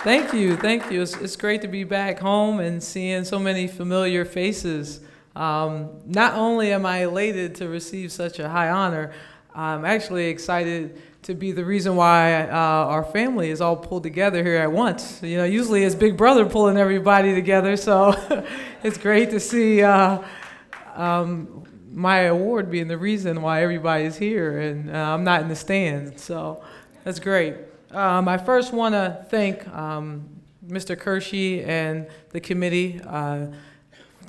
Thank you, thank you. It's great to be back home and seeing so many familiar faces. Not only am I elated to receive such a high honor, I'm actually excited to be the reason why our family is all pulled together here at once. You know, usually it's Big Brother pulling everybody together, so it's great to see my award being the reason why everybody's here, and I'm not in the stands, so that's great. I first want to thank Mr. Kershey and the committee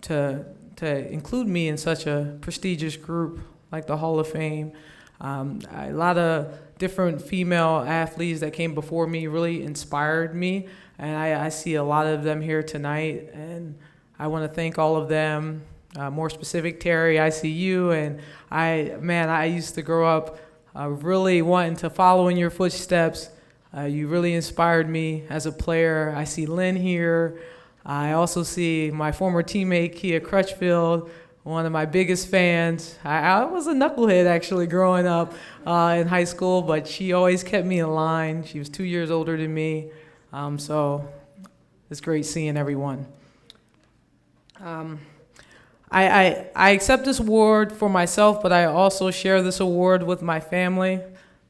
to include me in such a prestigious group like the Hall of Fame. A lot of different female athletes that came before me really inspired me, and I see a lot of them here tonight, and I want to thank all of them. More specific, Terry, I see you, and I used to grow up really wanting to follow in your footsteps. You really inspired me as a player. I see Lynn here. I also see my former teammate, Kia Crutchfield, one of my biggest fans. I was a knucklehead, actually, growing up in high school, but she always kept me in line. She was 2 years older than me, so it's great seeing everyone. I accept this award for myself, but I also share this award with my family.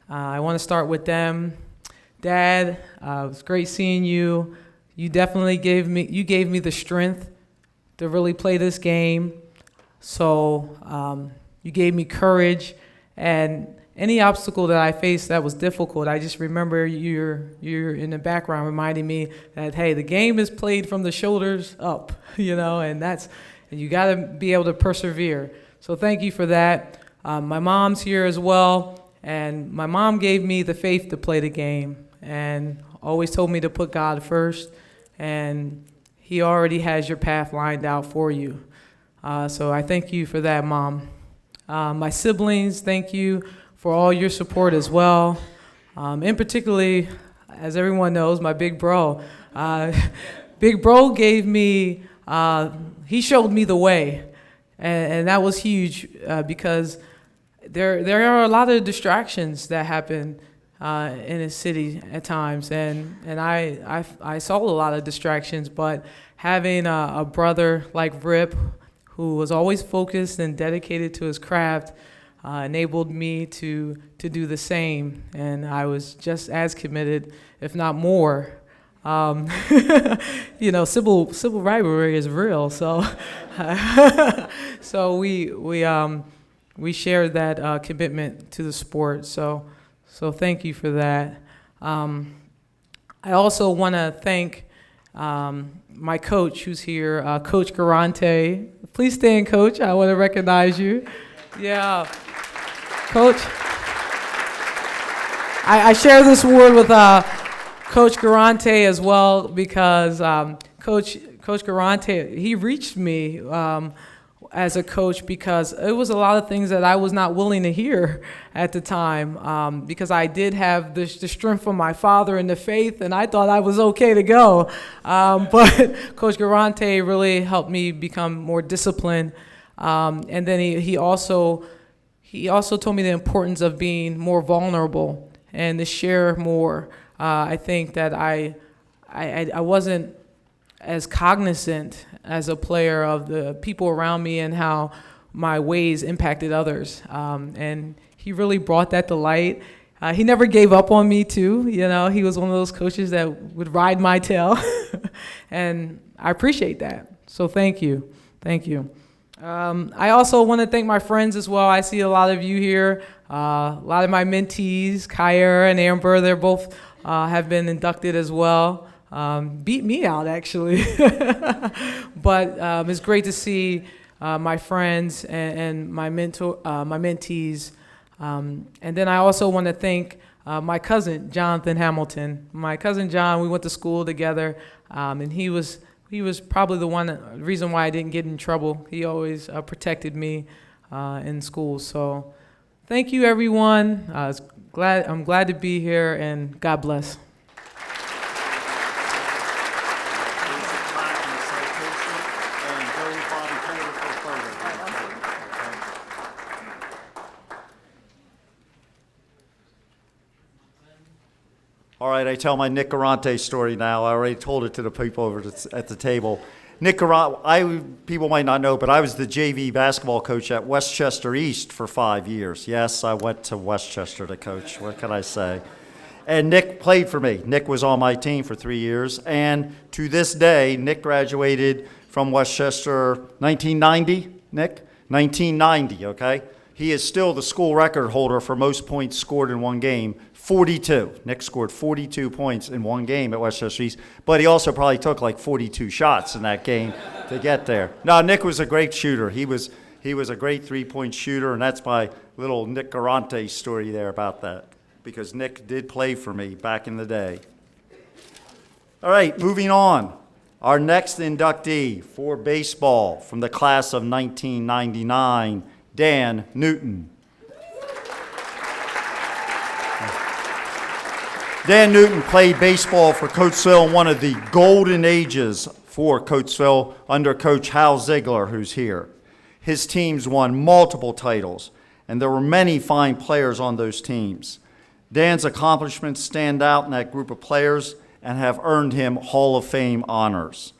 I want to start with them. Dad, it was great seeing you. You definitely gave me the strength to really play this game. So you gave me courage, and any obstacle that I faced that was difficult, I just remember you're in the background reminding me that, hey, the game is played from the shoulders up, and you got to be able to persevere. So thank you for that. My mom's here as well, and my mom gave me the faith to play the game and always told me to put God first, and He already has your path lined out for you. So I thank you for that, Mom. My siblings, thank you for all your support as well. In particularly, as everyone knows, my big bro. Big bro gave me, he showed me the way, and that was huge because there are a lot of distractions that happen in a city at times, and I saw a lot of distractions, but having a brother like Rip, who was always focused and dedicated to his craft, enabled me to do the same, and I was just as committed, if not more. Civil rivalry is real, so so we shared that commitment to the sport. So thank you for that. I also want to thank my coach who's here, Coach Garante. Please stand, Coach. I want to recognize you. Yeah, Coach. I share this award with Coach Garante as well because Coach Garante, he reached me as a coach because it was a lot of things that I was not willing to hear at the time because I did have the strength from my father and the faith, and I thought I was okay to go. But Coach Garante really helped me become more disciplined, and then he also told me the importance of being more vulnerable and to share more. I think that I wasn't as cognizant as a player of the people around me and how my ways impacted others. And he really brought that to light. He never gave up on me too. You know, he was one of those coaches that would ride my tail, and I appreciate that. So thank you. I also want to thank my friends as well. I see a lot of you here. A lot of my mentees, Kyer and Amber, they're both have been inducted as well. Beat me out, actually. But it's great to see my friends and my mentees. And then I also want to thank my cousin, Jonathan Hamilton. My cousin John, we went to school together, and he was probably the reason why I didn't get in trouble. He always protected me in school. So thank you, everyone. I'm glad to be here, and God bless. All right, I tell my Nick Garante story now. I already told it to the people over at the table. Nick Garante, people might not know, but I was the JV basketball coach at Westchester East for 5 years. Yes, I went to Westchester to coach. What can I say? And Nick played for me. Nick was on my team for 3 years. And to this day, Nick graduated from Westchester 1990, Nick? 1990, okay? He is still the school record holder for most points scored in one game, 42. Nick scored 42 points in one game at Westchester East, but he also probably took like 42 shots in that game to get there. No, Nick was a great shooter. He was a great three-point shooter, and that's my little Nick Garante story there about that, because Nick did play for me back in the day. All right, moving on. Our next inductee for baseball from the class of 1999, Dan Newton. Dan Newton played baseball for Coatesville in one of the golden ages for Coatesville under Coach Hal Ziegler, who's here. His teams won multiple titles, and there were many fine players on those teams. Dan's accomplishments stand out in that group of players and have earned him Hall of Fame honors.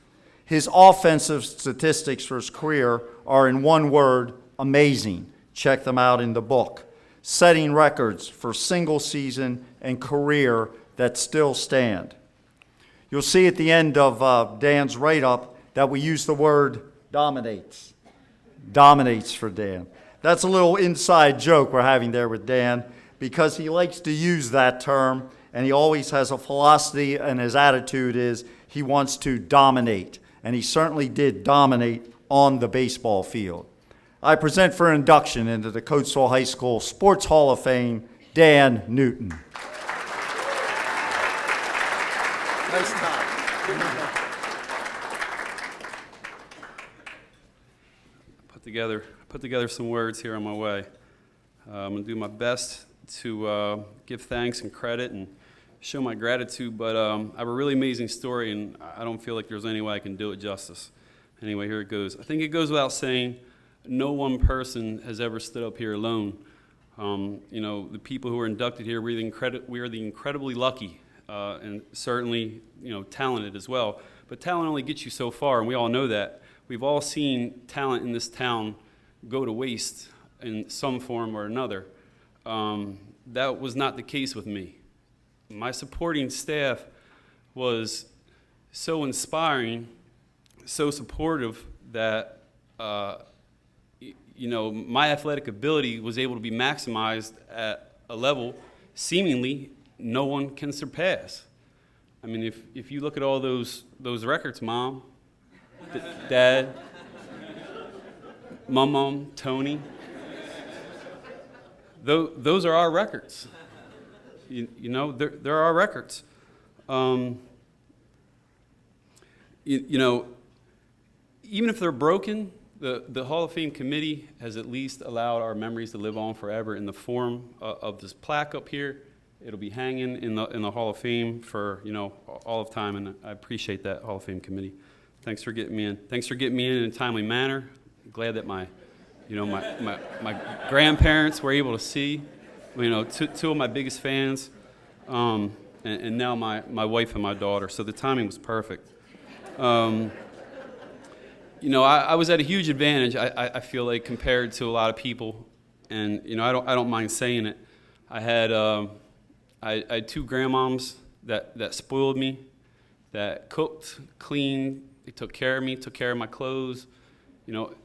His offensive statistics for his career are, in one word, amazing. Check them out in the book. Setting records for single season and career that still stand. You'll see at the end of Dan's write-up that we use the word dominates. Dominates for Dan. That's a little inside joke we're having there with Dan, because he likes to use that term, and he always has a philosophy, and his attitude is he wants to dominate, and he certainly did dominate on the baseball field. I present for induction into the Coatesville High School Sports Hall of Fame, Dan Newton. Nice time. Put together some words here on my way. I'm going to do my best to give thanks and credit and show my gratitude, but I have a really amazing story, and I don't feel like there's any way I can do it justice. Anyway, here it goes. I think it goes without saying, no one person has ever stood up here alone. The people who are inducted here, we are the incredibly lucky and certainly, talented as well. But talent only gets you so far, and we all know that. We've all seen talent in this town go to waste in some form or another. That was not the case with me. My supporting staff was so inspiring, so supportive that my athletic ability was able to be maximized at a level seemingly no one can surpass. I mean, if you look at all those records, Mom, Dad, Mom, Tony, those are our records. They're our records. Even if they're broken, the Hall of Fame committee has at least allowed our memories to live on forever in the form of this plaque up here. It'll be hanging in the Hall of Fame for all of time, and I appreciate that, Hall of Fame committee. Thanks for getting me in. Thanks for getting me in a timely manner. I'm glad that my grandparents were able to see, two of my biggest fans, and now my wife and my daughter. So the timing was perfect. I was at a huge advantage, I feel like, compared to a lot of people And, I don't mind saying it. I had two grandmoms that spoiled me, that cooked, cleaned, they took care of me, took care of my clothes,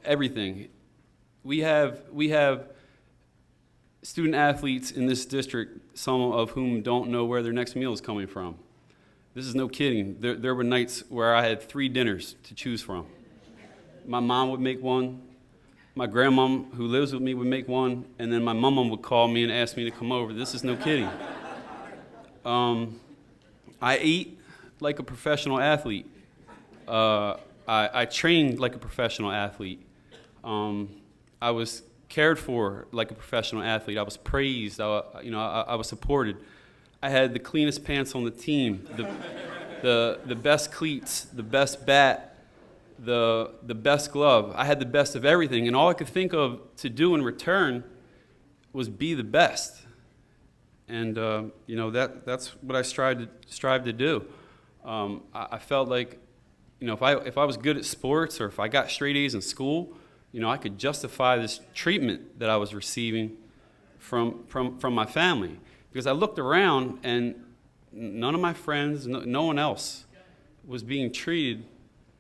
everything. We have student athletes in this district, some of whom don't know where their next meal is coming from. This is no kidding. There were nights where I had 3 dinners to choose from. My mom would make one, my grandmom who lives with me would make one, and then my mom would call me and ask me to come over. This is no kidding. I ate like a professional athlete. I trained like a professional athlete. I was cared for like a professional athlete. I was praised. I was supported. I had the cleanest pants on the team, the best cleats, the best bat, the best glove. I had the best of everything, and all I could think of to do in return was be the best. And that's what I strive to do. I felt like, if I was good at sports or if I got straight A's in school, I could justify this treatment that I was receiving from my family. Because I looked around and none of my friends, no one else was being treated,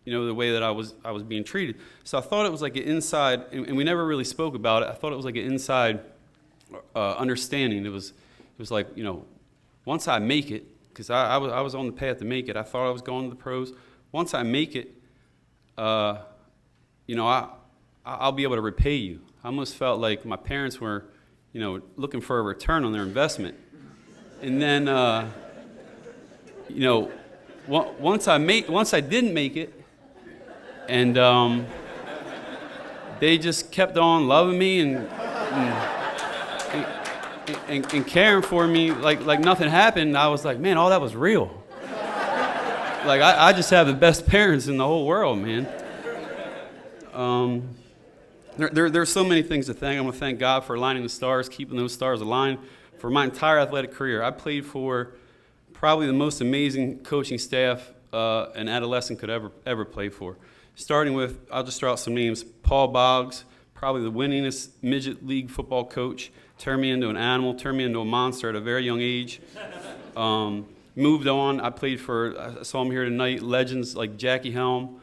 the way that I was being treated. So I thought it was like an inside, and we never really spoke about it. I thought it was like an inside understanding. It was like, once I make it, because I was on the path to make it. I thought I was going to the pros. Once I make it, I'll be able to repay you. I almost felt like my parents were, looking for a return on their investment. And then, once I didn't make it, and they just kept on loving me and caring for me like nothing happened. I was like, man, all that was real. Like I just have the best parents in the whole world, man. There's so many things to thank. I'm going to thank God for aligning the stars, keeping those stars aligned for my entire athletic career. I played for probably the most amazing coaching staff an adolescent could ever play for. Starting with, I'll just throw out some names, Paul Boggs, probably the winningest midget league football coach, turned me into an animal, turned me into a monster at a very young age. Moved on, I saw him here tonight, legends like Jackie Helm,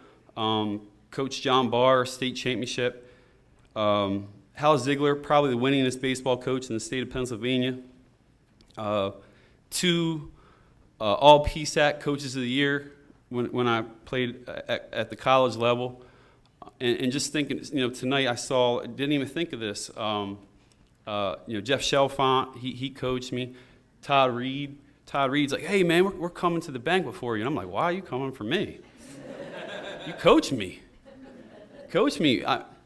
Coach John Barr, state championship. Hal Ziegler, probably the winningest baseball coach in the state of Pennsylvania. 2 all PSAC coaches of the year when I played at the college level. And just thinking, tonight didn't even think of this. Jeff Chalfant, he coached me. Todd Reed's like, hey man, we're coming to the banquet for you. And I'm like, why are you coming for me? You coach me.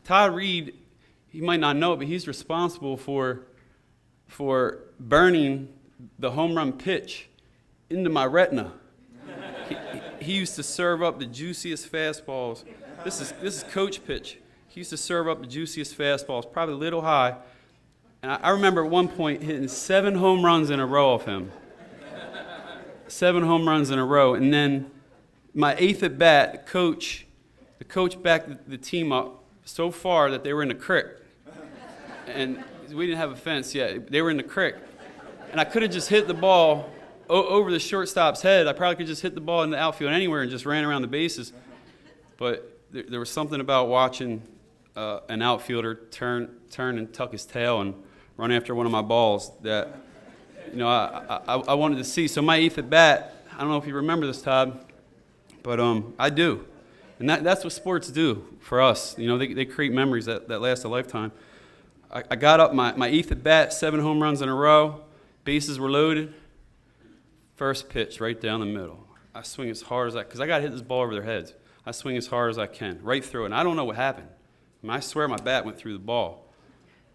Todd Reed, he might not know it, but he's responsible for burning the home run pitch into my retina. He used to serve up the juiciest fastballs. This is coach pitch. He used to serve up the juiciest fastballs, probably a little high. And I remember at one point hitting 7 home runs in a row of him. 7 home runs in a row. And then my 8th at bat, the coach backed the team up so far that they were in the creek. And we didn't have a fence yet. They were in the creek. And I could have just hit the ball over the shortstop's head. I probably could just hit the ball in the outfield anywhere and just ran around the bases. But there was something about watching an outfielder turn and tuck his tail and run after one of my balls that, I wanted to see. So my 8th at bat, I don't know if you remember this, Todd, but I do. And that's what sports do for us. They create memories that last a lifetime. I got up my 8th at bat, 7 home runs in a row, bases were loaded. First pitch right down the middle. I swing as hard as because I got to hit this ball over their heads. I swing as hard as I can, right through it. And I don't know what happened. I swear my bat went through the ball.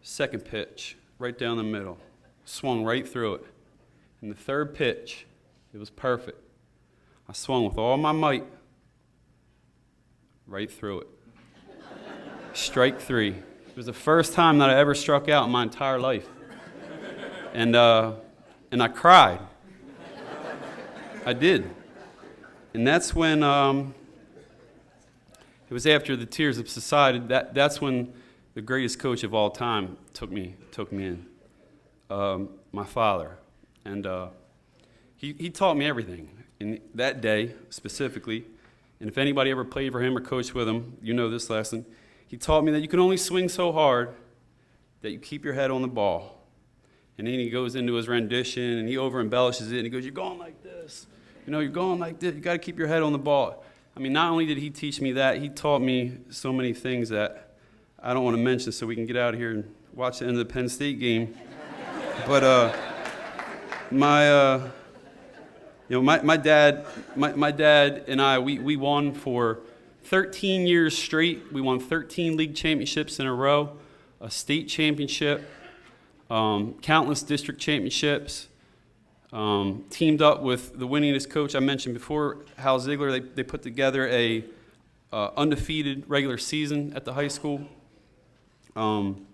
Second pitch, right down the middle. Swung right through it. And the third pitch, it was perfect. I swung with all my might, right through it. Strike 3. It was the first time that I ever struck out in my entire life. And I cried. I did. And that's when, it was after the tears have subsided, that's when the greatest coach of all time took me in. My father, and he taught me everything. In that day specifically, and if anybody ever played for him or coached with him, you know this lesson. He taught me that you can only swing so hard that you keep your head on the ball. And then he goes into his rendition, and he over-embellishes it, and he goes, you're going like this. You're going like this. You got to keep your head on the ball. I mean, not only did he teach me that, he taught me so many things that I don't want to mention so we can get out of here and watch the end of the Penn State game. But my dad and I, we won for 13 years straight. We won 13 league championships in a row, a state championship, countless district championships, teamed up with the winningest coach I mentioned before, Hal Ziegler. They put together a undefeated regular season at the high school. And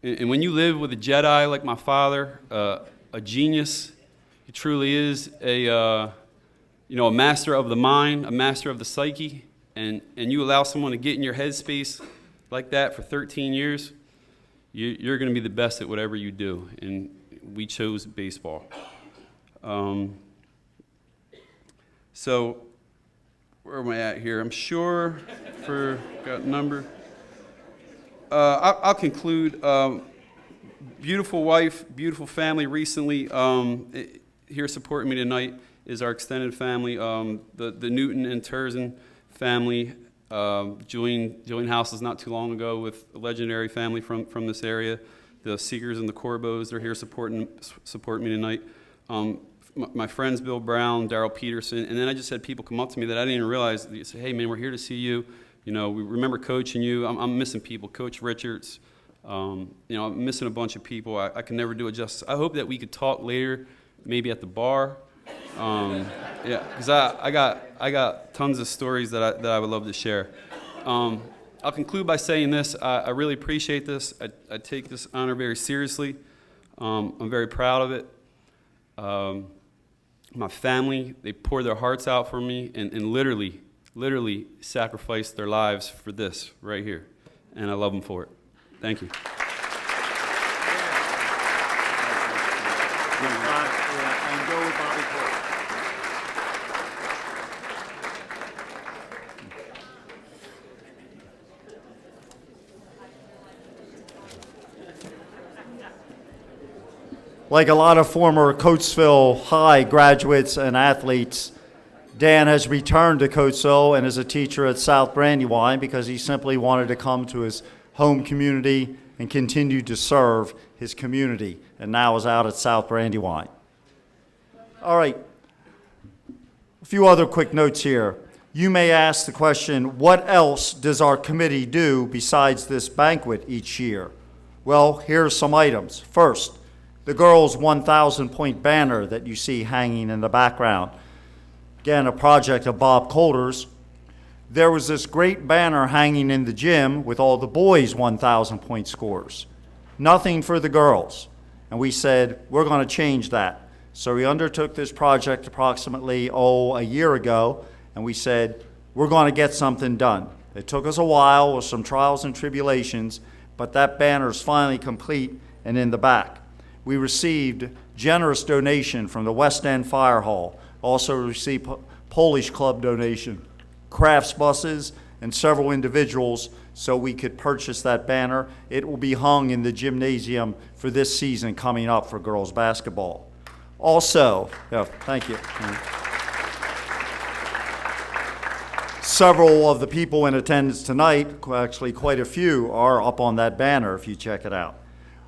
when you live with a Jedi like my father, a genius, he truly is a master of the mind, a master of the psyche, and you allow someone to get in your headspace like that for 13 years, you're going to be the best at whatever you do, and we chose baseball. So where am I at here? I'm sure got a number. I'll conclude. Beautiful wife, beautiful family. Recently, here supporting me tonight is our extended family, the Newton and Terzin family. Joined houses not too long ago with a legendary family from this area. The Seekers and the Corbos, they're here supporting me tonight. My friends Bill Brown, Darrell Peterson, and then I just had people come up to me that I didn't even realize. They say, hey man, we're here to see you. We remember coaching you. I'm missing people. Coach Richards. I'm missing a bunch of people. I can never do it justice. I hope that we could talk later, maybe at the bar. Because I got tons of stories that I would love to share. I'll conclude by saying this. I really appreciate this. I take this honor very seriously. I'm very proud of it. My family, they poured their hearts out for me and literally sacrificed their lives for this right here. And I love them for it. Thank you. And go with Bobby Cole. Like a lot of former Coatesville High graduates and athletes, Dan has returned to Coatesville and is a teacher at South Brandywine because he simply wanted to come to his home community and continue to serve his community, and now is out at South Brandywine. All right, a few other quick notes here. You may ask the question, what else does our committee do besides this banquet each year? Well, here are some items. First, the girls' 1,000-point banner that you see hanging in the background. Again, a project of Bob Coulter's. There was this great banner hanging in the gym with all the boys' 1,000-point scores. Nothing for the girls. And we said, we're going to change that. So we undertook this project approximately, a year ago, and we said, we're going to get something done. It took us a while with some trials and tribulations, but that banner is finally complete and in the back. We received generous donation from the West End Fire Hall, also received Polish Club donation, crafts buses, and several individuals so we could purchase that banner. It will be hung in the gymnasium for this season coming up for girls basketball. Also, thank you. Several of the people in attendance tonight, actually quite a few, are up on that banner if you check it out.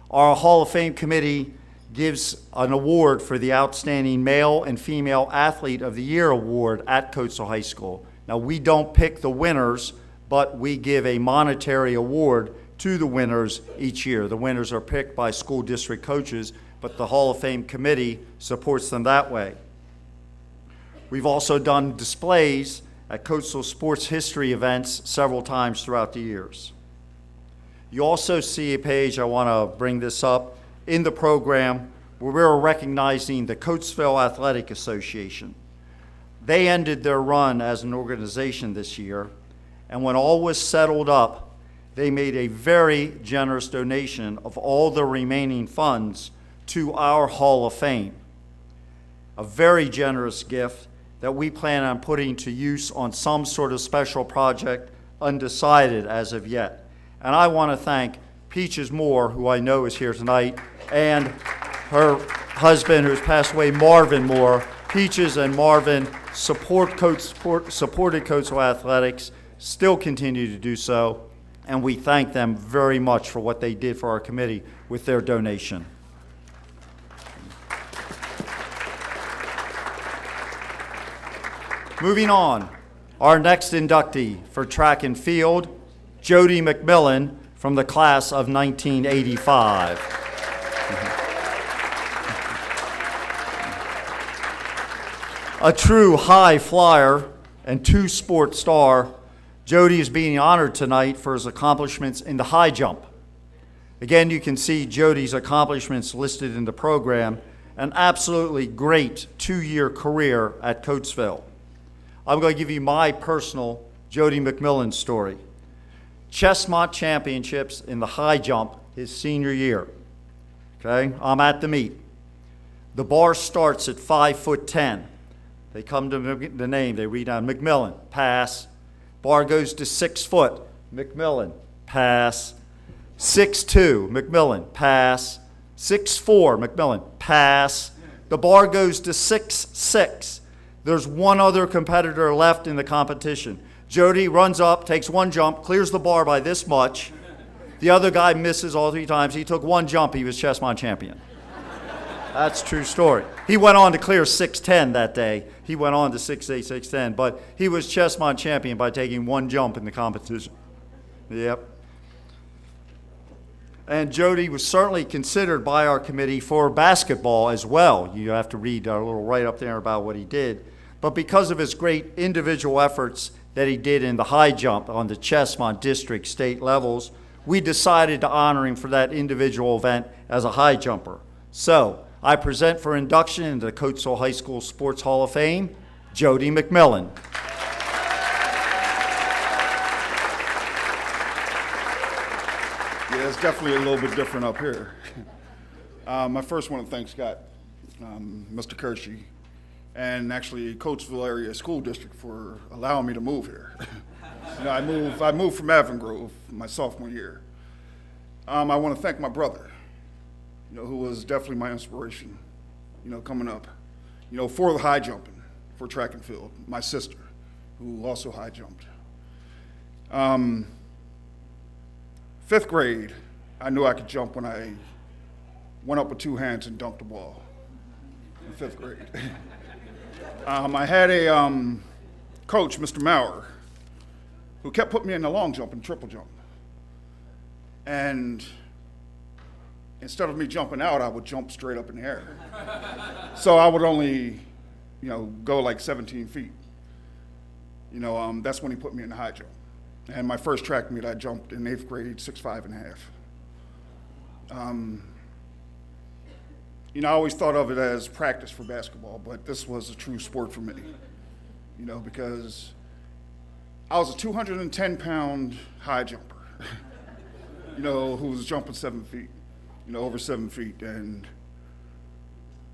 Our Hall of Fame committee gives an award for the Outstanding Male and Female Athlete of the Year award at Coatesville High School. Now, we don't pick the winners, but we give a monetary award to the winners each year. The winners are picked by school district coaches, but the Hall of Fame committee supports them that way. We've also done displays at Coatesville sports history events several times throughout the years. You also see a page, I want to bring this up, in the program where we're recognizing the Coatesville Athletic Association. They ended their run as an organization this year, and when all was settled up, they made a very generous donation of all the remaining funds to our Hall of Fame. A very generous gift that we plan on putting to use on some sort of special project, undecided as of yet. And I want to thank Peaches Moore, who I know is here tonight, and her husband, who's passed away, Marvin Moore. Peaches and Marvin supported Coatesville Athletics, still continue to do so, and we thank them very much for what they did for our committee with their donation. Moving on, our next inductee for track and field, Jody McMillan from the class of 1985. A true high flyer and two-sport star, Jody is being honored tonight for his accomplishments in the high jump. Again, you can see Jody's accomplishments listed in the program, an absolutely great two-year career at Coatesville. I'm going to give you my personal Jody McMillan story. Chestnut Championships in the high jump his senior year. Okay, I'm at the meet. The bar starts at 5'10". They come to the name, they read down McMillan, pass. Bar goes to 6 foot, McMillan, pass. 6'2", McMillan, pass. 6'4", McMillan, pass. The bar goes to 6'6". There's one other competitor left in the competition. Jody runs up, takes one jump, clears the bar by this much. The other guy misses all 3 times. He took one jump, he was chessmont champion. That's a true story. He went on to clear 6'10" that day. He went on to 6'8", 6'10", but he was chessmont champion by taking one jump in the competition. Yep. And Jody was certainly considered by our committee for basketball as well. You have to read a little write-up there about what he did. But because of his great individual efforts that he did in the high jump on the Chessmont district state levels, we decided to honor him for that individual event as a high jumper. So I present for induction into the Coatesville High School Sports Hall of Fame, Jody McMillan. Yeah, it's definitely a little bit different up here. I first want to thank Scott, Mr. Kershey, and actually Coatesville Area School District for allowing me to move here. You know, I moved from Avon Grove my sophomore year. I want to thank my brother, you know, who was definitely my inspiration, you know, coming up, you know, for the high jumping, for track and field. My sister, who also high jumped. 5th grade, I knew I could jump when I went up with 2 hands and dunked the ball in 5th grade. I had a coach, Mr. Maurer, who kept putting me in the long jump and triple jump. And instead of me jumping out, I would jump straight up in the air. So I would only, you know, go like 17 feet. You know, that's when he put me in the high jump. And my first track meet, I jumped in 8th grade, 6'5½". You know, I always thought of it as practice for basketball, but this was a true sport for me. You know, because I was a 210-pound high jumper, you know, who was jumping 7 feet, you know, over 7 feet. And,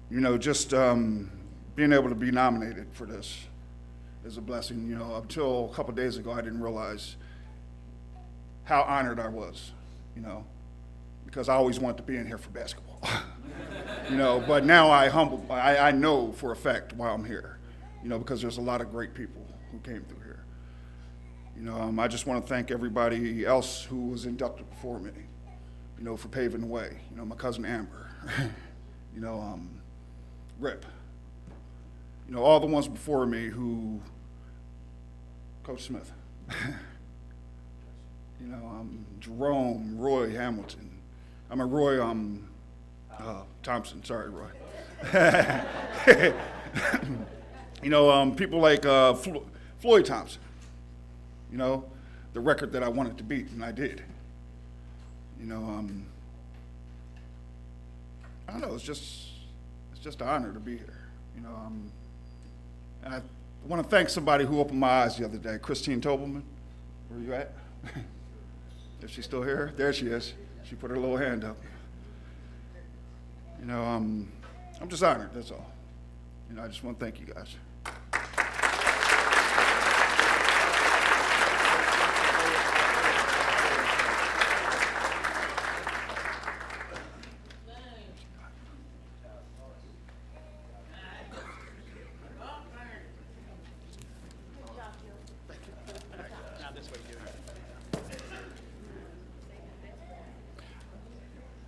you know, just being able to be nominated for this is a blessing. You know, until a couple days ago, I didn't realize how honored I was, you know, because I always wanted to be in here for basketball. You know, but now I know for a fact why I'm here, you know, because there's a lot of great people who came through here. You know, I just want to thank everybody else who was inducted before me, you know, for paving the way. You know, my cousin Amber, you know, Rip, you know, all the ones before me who, Coach Smith, you know, Jerome, Roy Hamilton. Roy Thompson, sorry, Roy. You know, people like Floyd Thompson, you know, the record that I wanted to beat, and I did. You know, I don't know, it's just an honor to be here. You know, and I want to thank somebody who opened my eyes the other day, Christine Tobelman. Where are you at? Is she still here? There she is. She put her little hand up. You know, I'm just honored, that's all. You know, I just want to thank you guys.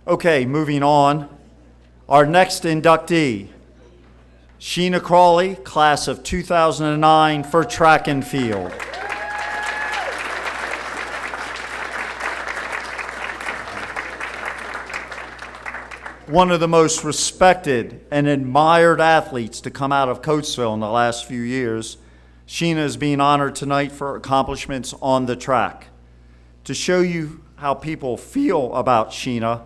Okay, moving on. Our next inductee, Sheena Crawley, class of 2009 for track and field. One of the most respected and admired athletes to come out of Coatesville in the last few years, Sheena is being honored tonight for her accomplishments on the track. To show you how people feel about Sheena,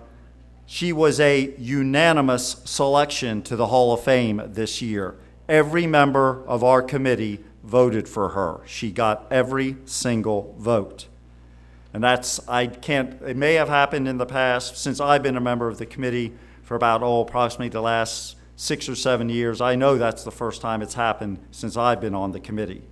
she was a unanimous selection to the Hall of Fame this year. Every member of our committee voted for her. She got every single vote. And it may have happened in the past, since I've been a member of the committee for about, approximately the last 6 or 7 years. I know that's the first time it's happened since I've been on the committee.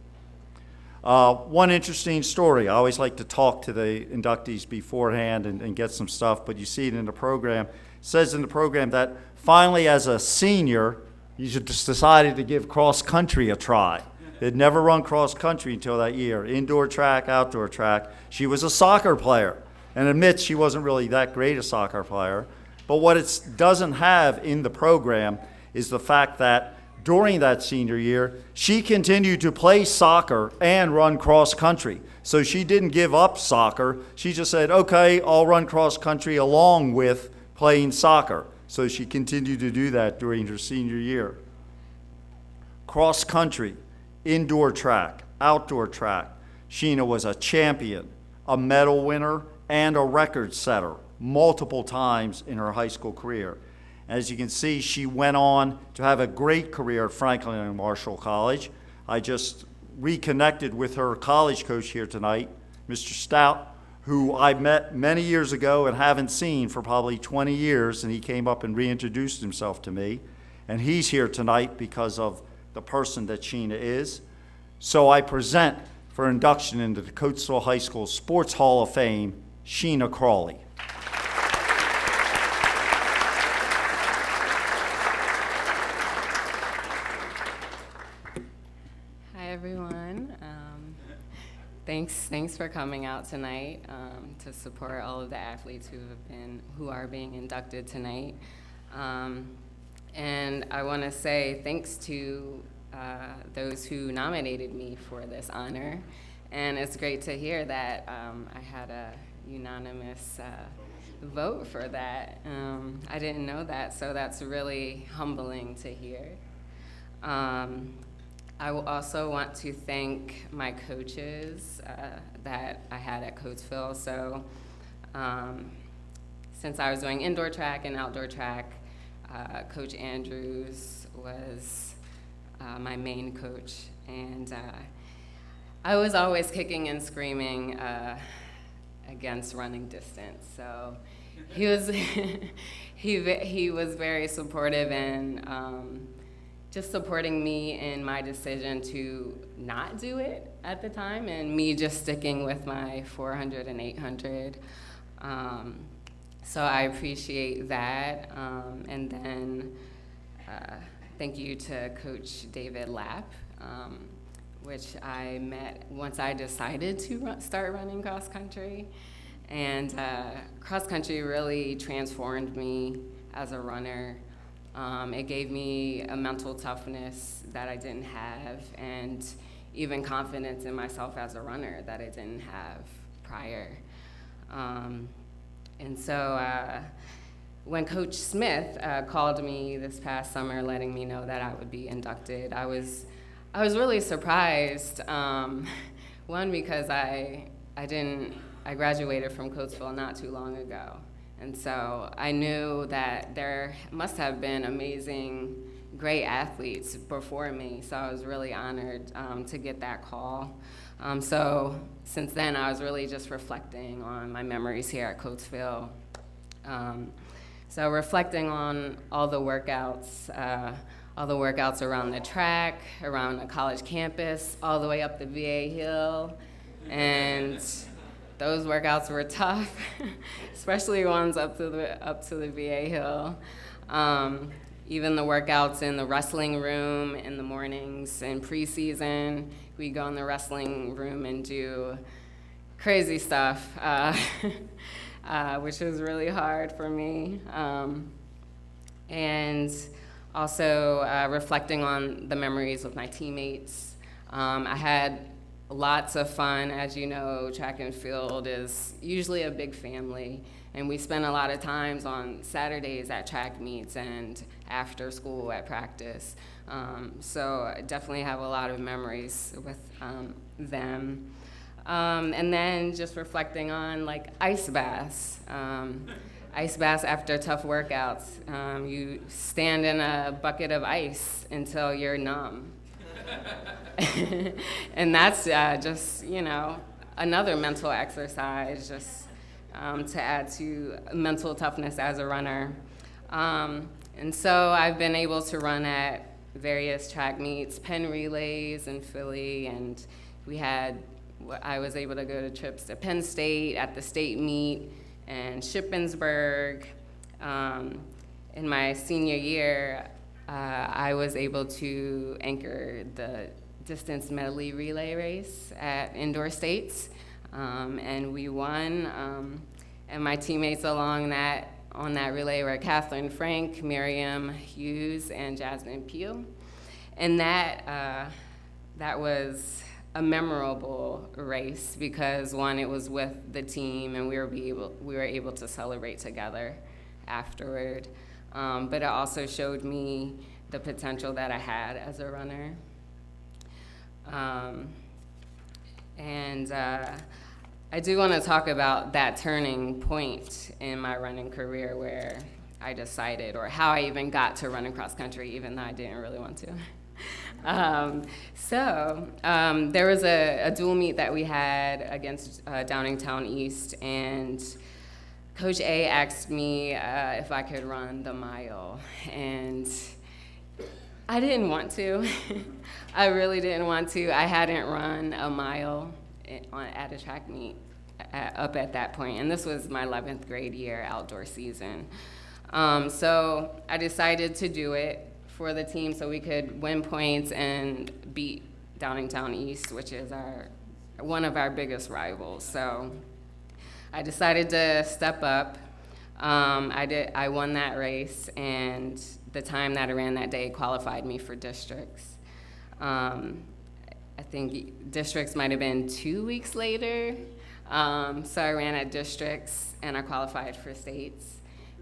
One interesting story, I always like to talk to the inductees beforehand and get some stuff, but you see it in the program. It says in the program that finally as a senior, you just decided to give cross country a try. They'd never run cross country until that year, indoor track, outdoor track. She was a soccer player and admits she wasn't really that great a soccer player. But what it doesn't have in the program is the fact that during that senior year, she continued to play soccer and run cross country. So she didn't give up soccer. She just said, okay, I'll run cross country along with playing soccer. So she continued to do that during her senior year. Cross country, indoor track, outdoor track. Sheena was a champion, a medal winner, and a record setter multiple times in her high school career. As you can see, she went on to have a great career at Franklin and Marshall College. I just reconnected with her college coach here tonight, Mr. Stott, who I met many years ago and haven't seen for probably 20 years, and he came up and reintroduced himself to me. And he's here tonight because of the person that Sheena is. So I present for induction into the Coatesville High School Sports Hall of Fame, Sheena Crawley. Thanks for coming out tonight to support all of the athletes who are being inducted tonight. And I want to say thanks to those who nominated me for this honor. And it's great to hear that I had a unanimous vote for that. I didn't know that, so that's really humbling to hear. I will also want to thank my coaches that I had at Coatesville. So since I was doing indoor track and outdoor track, Coach Andrews was my main coach. And I was always kicking and screaming against running distance. So he was, he was very supportive and just supporting me in my decision to not do it at the time, and me just sticking with my 400 and 800. So I appreciate that. And then thank you to Coach David Lapp, which I met once I decided to start running cross country. And cross country really transformed me as a runner. It gave me a mental toughness that I didn't have, and even confidence in myself as a runner that I didn't have prior. And so when Coach Smith called me this past summer letting me know that I would be inducted, I was really surprised. One, because I graduated from Coatesville not too long ago. And so I knew that there must have been amazing great athletes before me, so I was really honored to get that call. So since then, I was really just reflecting on my memories here at Coatesville. So reflecting on all the workouts around the track, around the college campus, all the way up the VA Hill, and those workouts were tough, especially ones up to the VA Hill. Even the workouts in the wrestling room in the mornings in preseason, we go in the wrestling room and do crazy stuff, which was really hard for me. And also reflecting on the memories with my teammates. I had lots of fun. As you know, track and field is usually a big family, and we spend a lot of times on Saturdays at track meets and after school at practice. So I definitely have a lot of memories with them. And then just reflecting on like ice baths. Ice baths after tough workouts. You stand in a bucket of ice until you're numb. And that's just, another mental exercise, just to add to mental toughness as a runner. And so I've been able to run at various track meets, Penn Relays in Philly, and I was able to go to trips to Penn State at the state meet and Shippensburg. In my senior year, I was able to anchor the distance medley relay race at indoor states, and we won. And my teammates on that relay were Catherine Frank, Miriam Hughes, and Jasmine Peel. And that was a memorable race because, one, it was with the team, and we were able to celebrate together afterward. But it also showed me the potential that I had as a runner. I do want to talk about that turning point in my running career where I decided, or how I even got to running cross country, even though I didn't really want to. There was a dual meet that we had against Downingtown East, and Coach A asked me if I could run the mile, and I didn't want to. I really didn't want to. I hadn't run a mile at a track meet up at that point, and this was my 11th grade year outdoor season. So I decided to do it for the team so we could win points and beat Downingtown East, which is one of our biggest rivals. So I decided to step up. I won that race, and the time that I ran that day qualified me for districts. I think districts might have been 2 weeks later. So I ran at districts, and I qualified for states.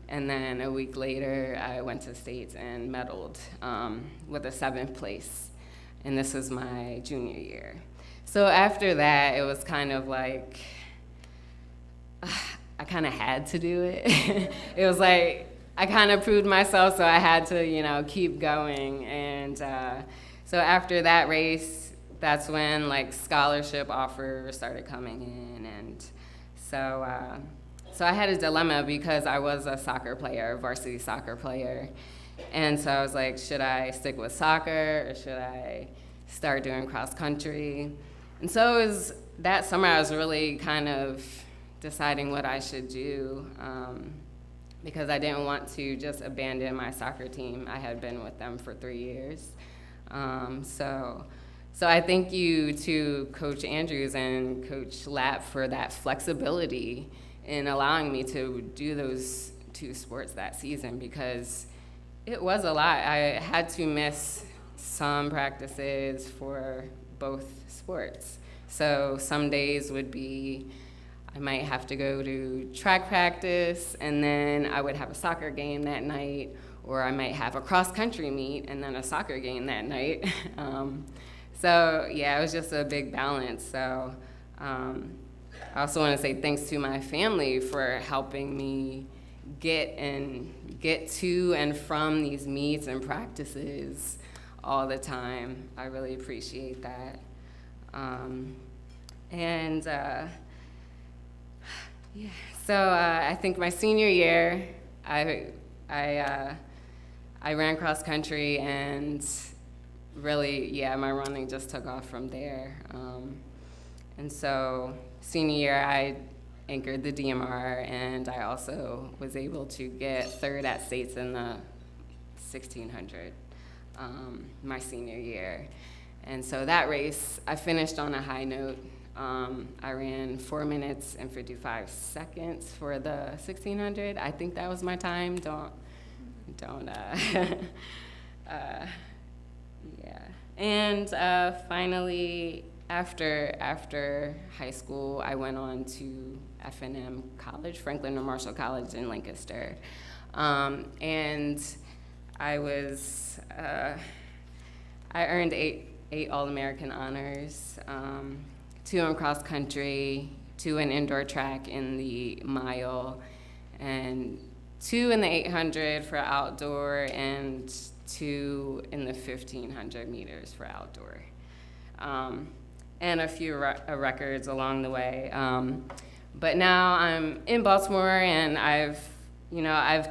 And then a week later, I went to states and medaled with a 7th place. And this was my junior year. So after that, it was kind of like, I kind of had to do it. It was like, I kind of proved myself, so I had to, keep going. And so after that race, that's when scholarship offers started coming in. And so I had a dilemma because I was a soccer player, a varsity soccer player. And so I was like, should I stick with soccer or should I start doing cross country? And so it was that summer I was really kind of deciding what I should do because I didn't want to just abandon my soccer team. I had been with them for 3 years. So I thank you to Coach Andrews and Coach Lapp for that flexibility in allowing me to do those 2 sports that season because it was a lot. I had to miss some practices for both sports. So some days would be, I might have to go to track practice and then I would have a soccer game that night, or I might have a cross country meet and then a soccer game that night. So yeah, it was just a big balance. So I also want to say thanks to my family for helping me get to and from these meets and practices all the time. I really appreciate that. Yeah, so I think my senior year, I ran cross country, and really, yeah, my running just took off from there. And so senior year, I anchored the DMR, and I also was able to get third at states in the 1600 my senior year. And so that race, I finished on a high note. I ran 4 minutes and 55 seconds for the 1600. I think that was my time. Yeah. And finally, after high school, I went on to F&M College, Franklin and Marshall College in Lancaster. And I earned eight All-American honors, 2 in cross country, 2 in indoor track in the mile, and 2 in the 800 for outdoor, and 2 in the 1500 meters for outdoor. And a few records along the way. But now I'm in Baltimore, and I've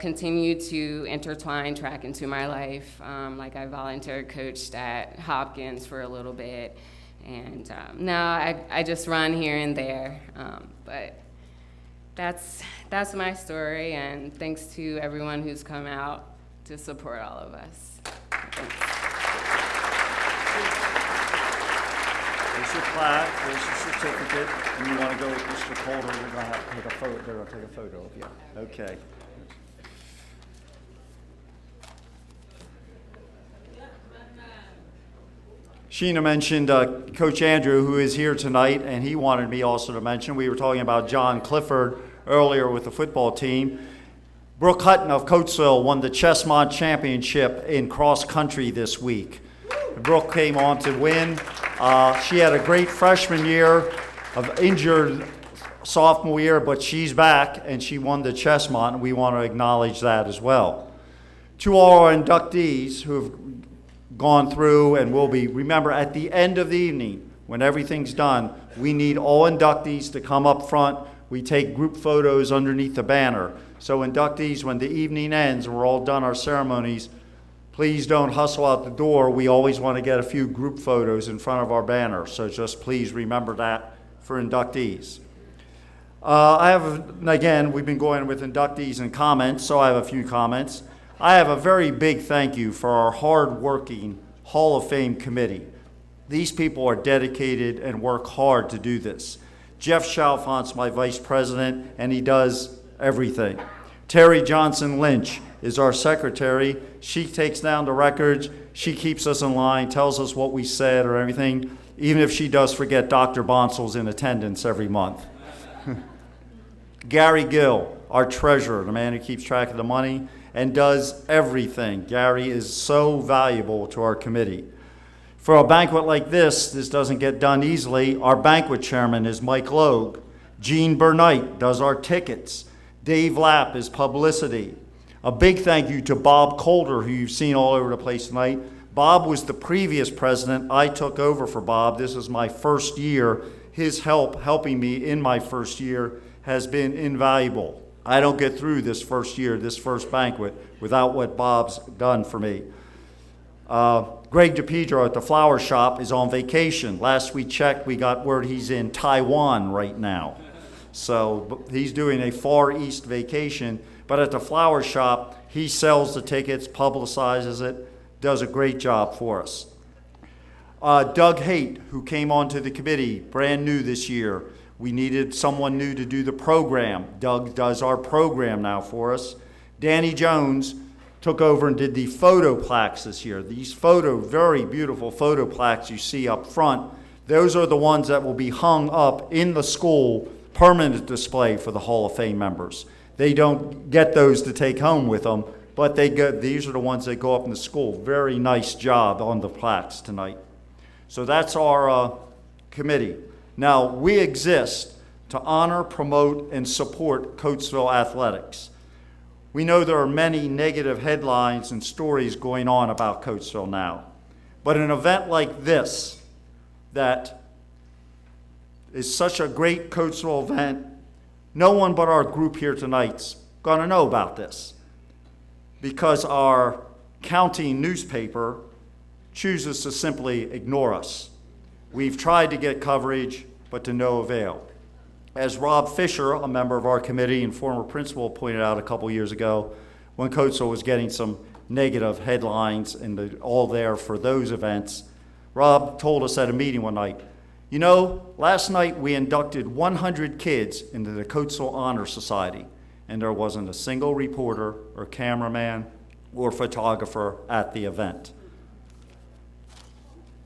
continued to intertwine track into my life. Like I volunteer coached at Hopkins for a little bit, and now I just run here and there. But that's my story, and thanks to everyone who's come out to support all of us. Thanks. There's your plaque, there's your certificate, and you want to go with Mr. Calder, we're going to have to take a photo, they're going to take a photo of you. Okay. Sheena mentioned Coach Andrew, who is here tonight, and he wanted me also to mention, we were talking about John Clifford earlier with the football team. Brooke Hutton of Coatesville won the Chessmont Championship in cross country this week. Brooke came on to win. She had a great freshman year, of injured sophomore year, but she's back and she won the Chessmont, and we want to acknowledge that as well. To all our inductees who have gone through and will be, remember at the end of the evening, when everything's done, we need all inductees to come up front. We take group photos underneath the banner. So inductees, when the evening ends and we're all done our ceremonies, please don't hustle out the door. We always want to get a few group photos in front of our banner. So just please remember that for inductees. Again, we've been going with inductees and comments, so I have a few comments. I have a very big thank you for our hard-working Hall of Fame committee. These people are dedicated and work hard to do this. Jeff Chalfont's my vice president, and he does everything. Terry Johnson Lynch is our secretary. She takes down the records. She keeps us in line, tells us what we said or everything, even if she does forget Dr. Bonsel's in attendance every month. Gary Gill, our treasurer, the man who keeps track of the money and does everything. Gary is so valuable to our committee. For a banquet like this doesn't get done easily. Our banquet chairman is Mike Logue. Gene Bernight does our tickets. Dave Lapp is publicity. A big thank you to Bob Calder, who you've seen all over the place tonight. Bob was the previous president. I took over for Bob. This is my first year. His helping me in my first year has been invaluable. I don't get through this first year, this first banquet, without what Bob's done for me. Greg DePedro at the flower shop is on vacation. Last we checked, we got word he's in Taiwan right now. So he's doing a Far East vacation, but at the flower shop, he sells the tickets, publicizes it, does a great job for us. Doug Haight, who came onto the committee, brand new this year. We needed someone new to do the program. Doug does our program now for us. Danny Jones took over and did the photo plaques this year. These very beautiful photo plaques you see up front, those are the ones that will be hung up in the school, permanent display for the Hall of Fame members. They don't get those to take home with them, but these are the ones that go up in the school. Very nice job on the plaques tonight. So that's our committee. Now, we exist to honor, promote, and support Coatesville athletics. We know there are many negative headlines and stories going on about Coatesville now. But an event like this, that is such a great Coatesville event, no one but our group here tonight's going to know about this, because our county newspaper chooses to simply ignore us. We've tried to get coverage, but to no avail. As Rob Fisher, a member of our committee and former principal, pointed out a couple years ago, when Coatesville was getting some negative headlines and all there for those events, Rob told us at a meeting one night, you know, last night we inducted 100 kids into the Coatesville Honor Society, and there wasn't a single reporter or cameraman or photographer at the event.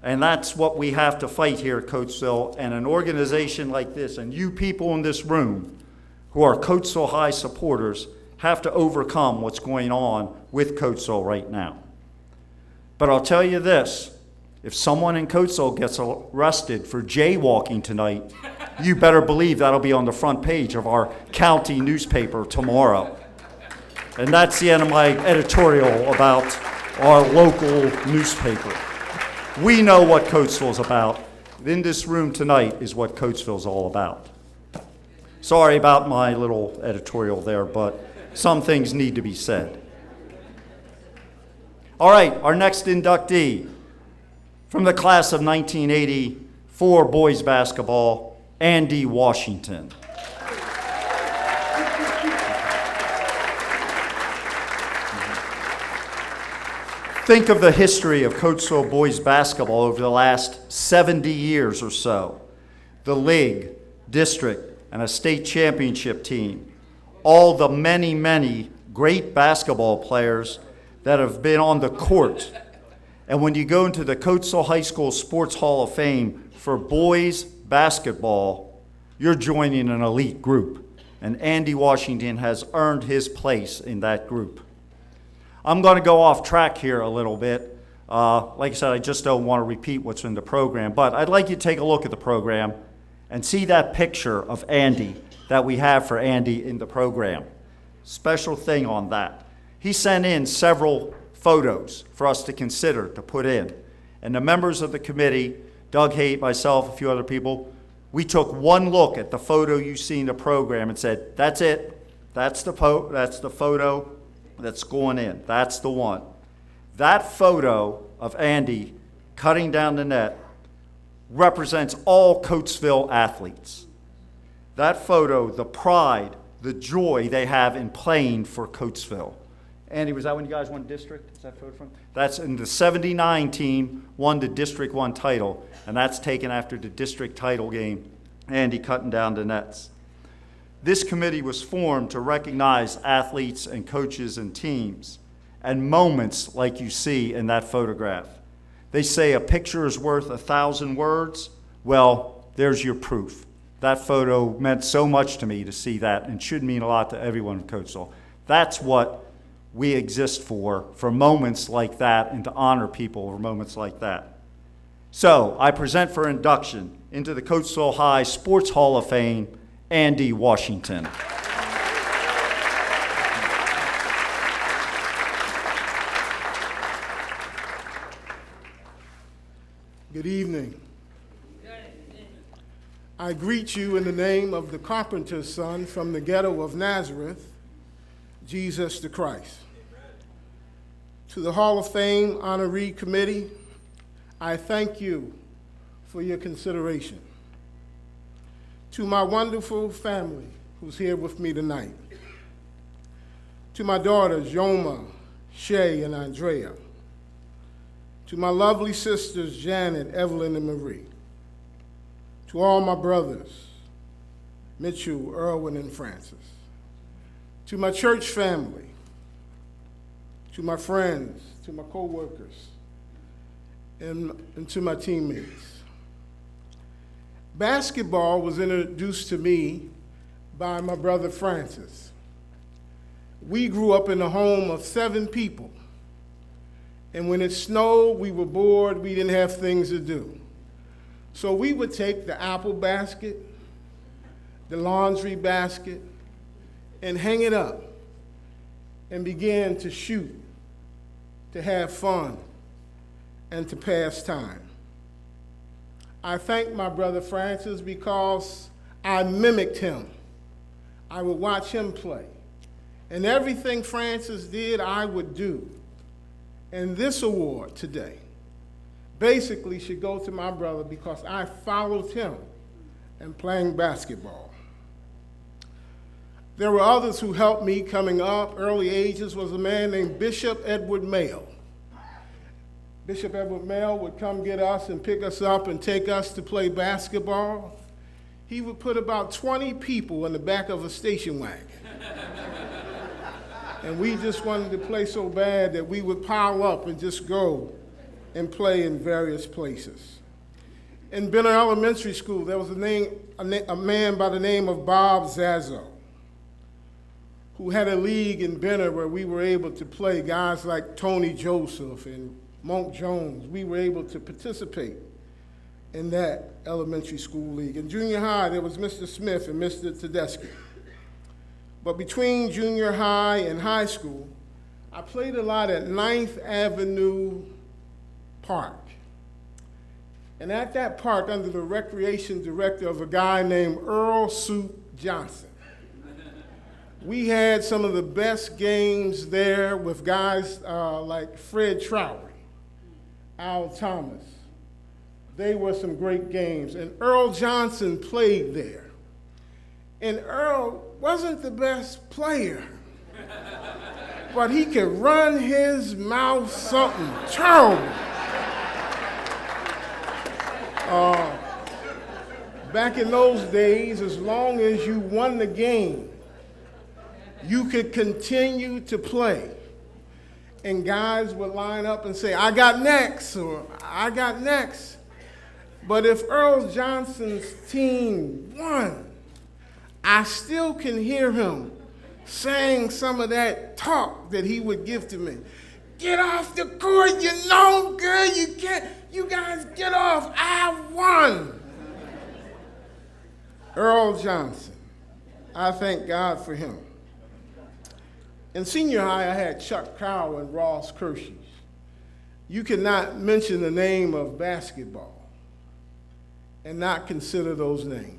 And that's what we have to fight here at Coatesville, and an organization like this, and you people in this room who are Coatesville High supporters, have to overcome what's going on with Coatesville right now. But I'll tell you this, if someone in Coatesville gets arrested for jaywalking tonight, you better believe that'll be on the front page of our county newspaper tomorrow. And that's the end of my editorial about our local newspaper. We know what Coatesville's about. In this room tonight is what Coatesville's all about. Sorry about my little editorial there, but some things need to be said. All right, our next inductee from the class of 1984 boys basketball, Andy Washington. Think of the history of Coatesville boys basketball over the last 70 years or so. The league, district, and a state championship team. All the many, many great basketball players that have been on the court. And when you go into the Coatesville High School Sports Hall of Fame for boys basketball, you're joining an elite group. And Andy Washington has earned his place in that group. I'm going to go off track here a little bit. Like I said, I just don't want to repeat what's in the program, but I'd like you to take a look at the program and see that picture of Andy that we have for Andy in the program. Special thing on that. He sent in several photos for us to consider to put in. And the members of the committee, Doug Haight, myself, a few other people, we took one look at the photo you see in the program and said, that's it. That's the photo that's going in. That's the one. That photo of Andy cutting down the net represents all Coatesville athletes. That photo, the pride, the joy they have in playing for Coatesville. Andy, was that when you guys won district? Is that photo from? That's in the 79 team won the District 1 title, and that's taken after the district title game, Andy cutting down the nets. This committee was formed to recognize athletes and coaches and teams and moments like you see in that photograph. They say a picture is worth 1,000 words. Well, there's your proof. That photo meant so much to me to see that, and should mean a lot to everyone in Coatesville. That's what we exist for moments like that, and to honor people for moments like that. So I present for induction into the Coatesville High Sports Hall of Fame, Andy Washington. Good evening. I greet you in the name of the carpenter's son from the ghetto of Nazareth, Jesus the Christ. To the Hall of Fame Honoree Committee, I thank you for your consideration. To my wonderful family who's here with me tonight. To my daughters, Yoma, Shay, and Andrea. To my lovely sisters, Janet, Evelyn, and Marie. To all my brothers, Mitchell, Erwin, and Francis. To my church family. To my friends, to my co-workers, and to my teammates. Basketball was introduced to me by my brother Francis. We grew up in a home of 7 people, and when it snowed, we were bored, we didn't have things to do. So we would take the apple basket, the laundry basket, and hang it up and began to shoot, to have fun, and to pass time. I thank my brother Francis because I mimicked him. I would watch him play. And everything Francis did, I would do. And this award today basically should go to my brother because I followed him in playing basketball. There were others who helped me coming up. Early ages was a man named Bishop Edward Mayo. Bishop Edward Mayo would come get us and pick us up and take us to play basketball. He would put about 20 people in the back of a station wagon. And we just wanted to play so bad that we would pile up and just go and play in various places. In Benner Elementary School, there was a man by the name of Bob Zazo, who had a league in Benner where we were able to play guys like Tony Joseph and Monk Jones. We were able to participate in that elementary school league. In junior high, there was Mr. Smith and Mr. Tedeschi. But between junior high and high school, I played a lot at 9th Avenue Park. And at that park, under the recreation director of a guy named Earl Soup Johnson, we had some of the best games there with guys like Fred Trowery, Al Thomas. They were some great games. And Earl Johnson played there. And Earl wasn't the best player, but he could run his mouth something terrible. Back in those days, as long as you won the game, you could continue to play. And guys would line up and say, I got next, or I got next. But if Earl Johnson's team won, I still can hear him saying some of that talk that he would give to me. Get off the court, you're no good, you guys get off, I won. Earl Johnson, I thank God for him. In senior high, I had Chuck Cowell and Ross Kershey. You cannot mention the name of basketball and not consider those names.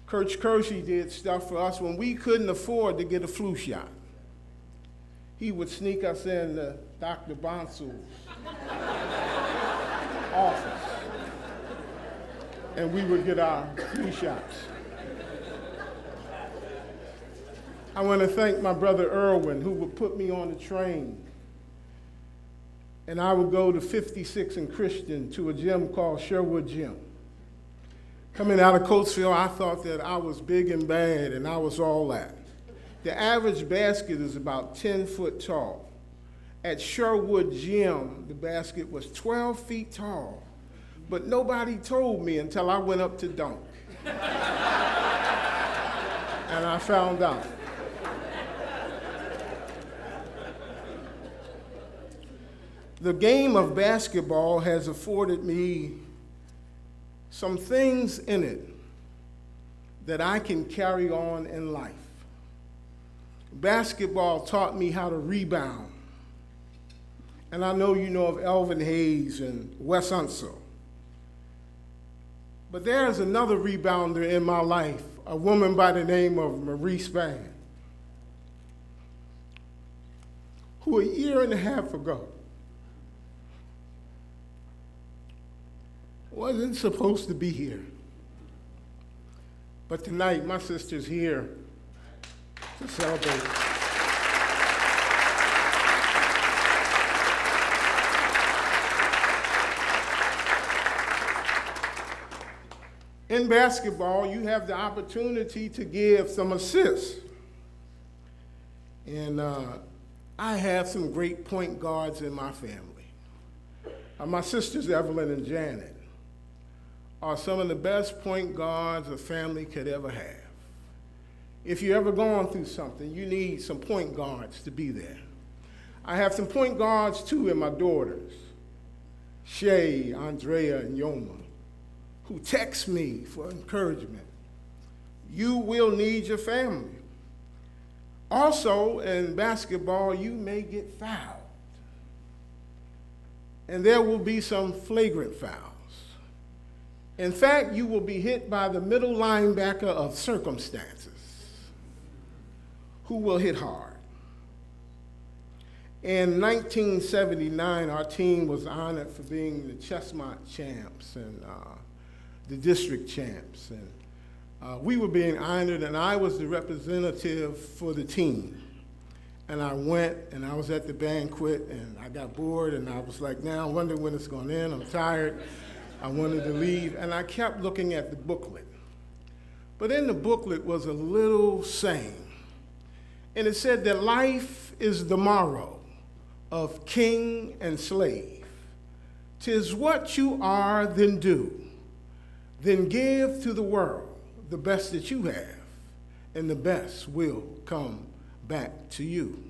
Coach Kershey did stuff for us when we couldn't afford to get a flu shot. He would sneak us into Dr. Bonsul's office, and we would get our flu shots. I want to thank my brother Irwin, who would put me on the train, and I would go to 56 and Christian to a gym called Sherwood Gym. Coming out of Coatesville, I thought that I was big and bad, and I was all that. The average basket is about 10 foot tall. At Sherwood Gym, the basket was 12 feet tall, but nobody told me until I went up to dunk. And I found out. The game of basketball has afforded me some things in it that I can carry on in life. Basketball taught me how to rebound. And I know you know of Elvin Hayes and Wes Unseld. But there's another rebounder in my life, a woman by the name of Marie Spann, who a year and a half ago wasn't supposed to be here. But tonight, my sister's here to celebrate. In basketball, you have the opportunity to give some assists. And I have some great point guards in my family. My sisters, Evelyn and Janet, are some of the best point guards a family could ever have. If you're ever going through something, you need some point guards to be there. I have some point guards, too, in my daughters, Shay, Andrea, and Yoma, who text me for encouragement. You will need your family. Also, in basketball, you may get fouled. And there will be some flagrant fouls. In fact, you will be hit by the middle linebacker of circumstances, who will hit hard. In 1979, our team was honored for being the Chestnut champs and the district champs. And we were being honored, and I was the representative for the team. And I went, and I was at the banquet, and I got bored, and I was like, now I wonder when it's going to end. I'm tired. I wanted to leave, and I kept looking at the booklet. But in the booklet was a little saying, and it said that life is the morrow of king and slave. 'Tis what you are, then do. Then give to the world the best that you have, and the best will come back to you.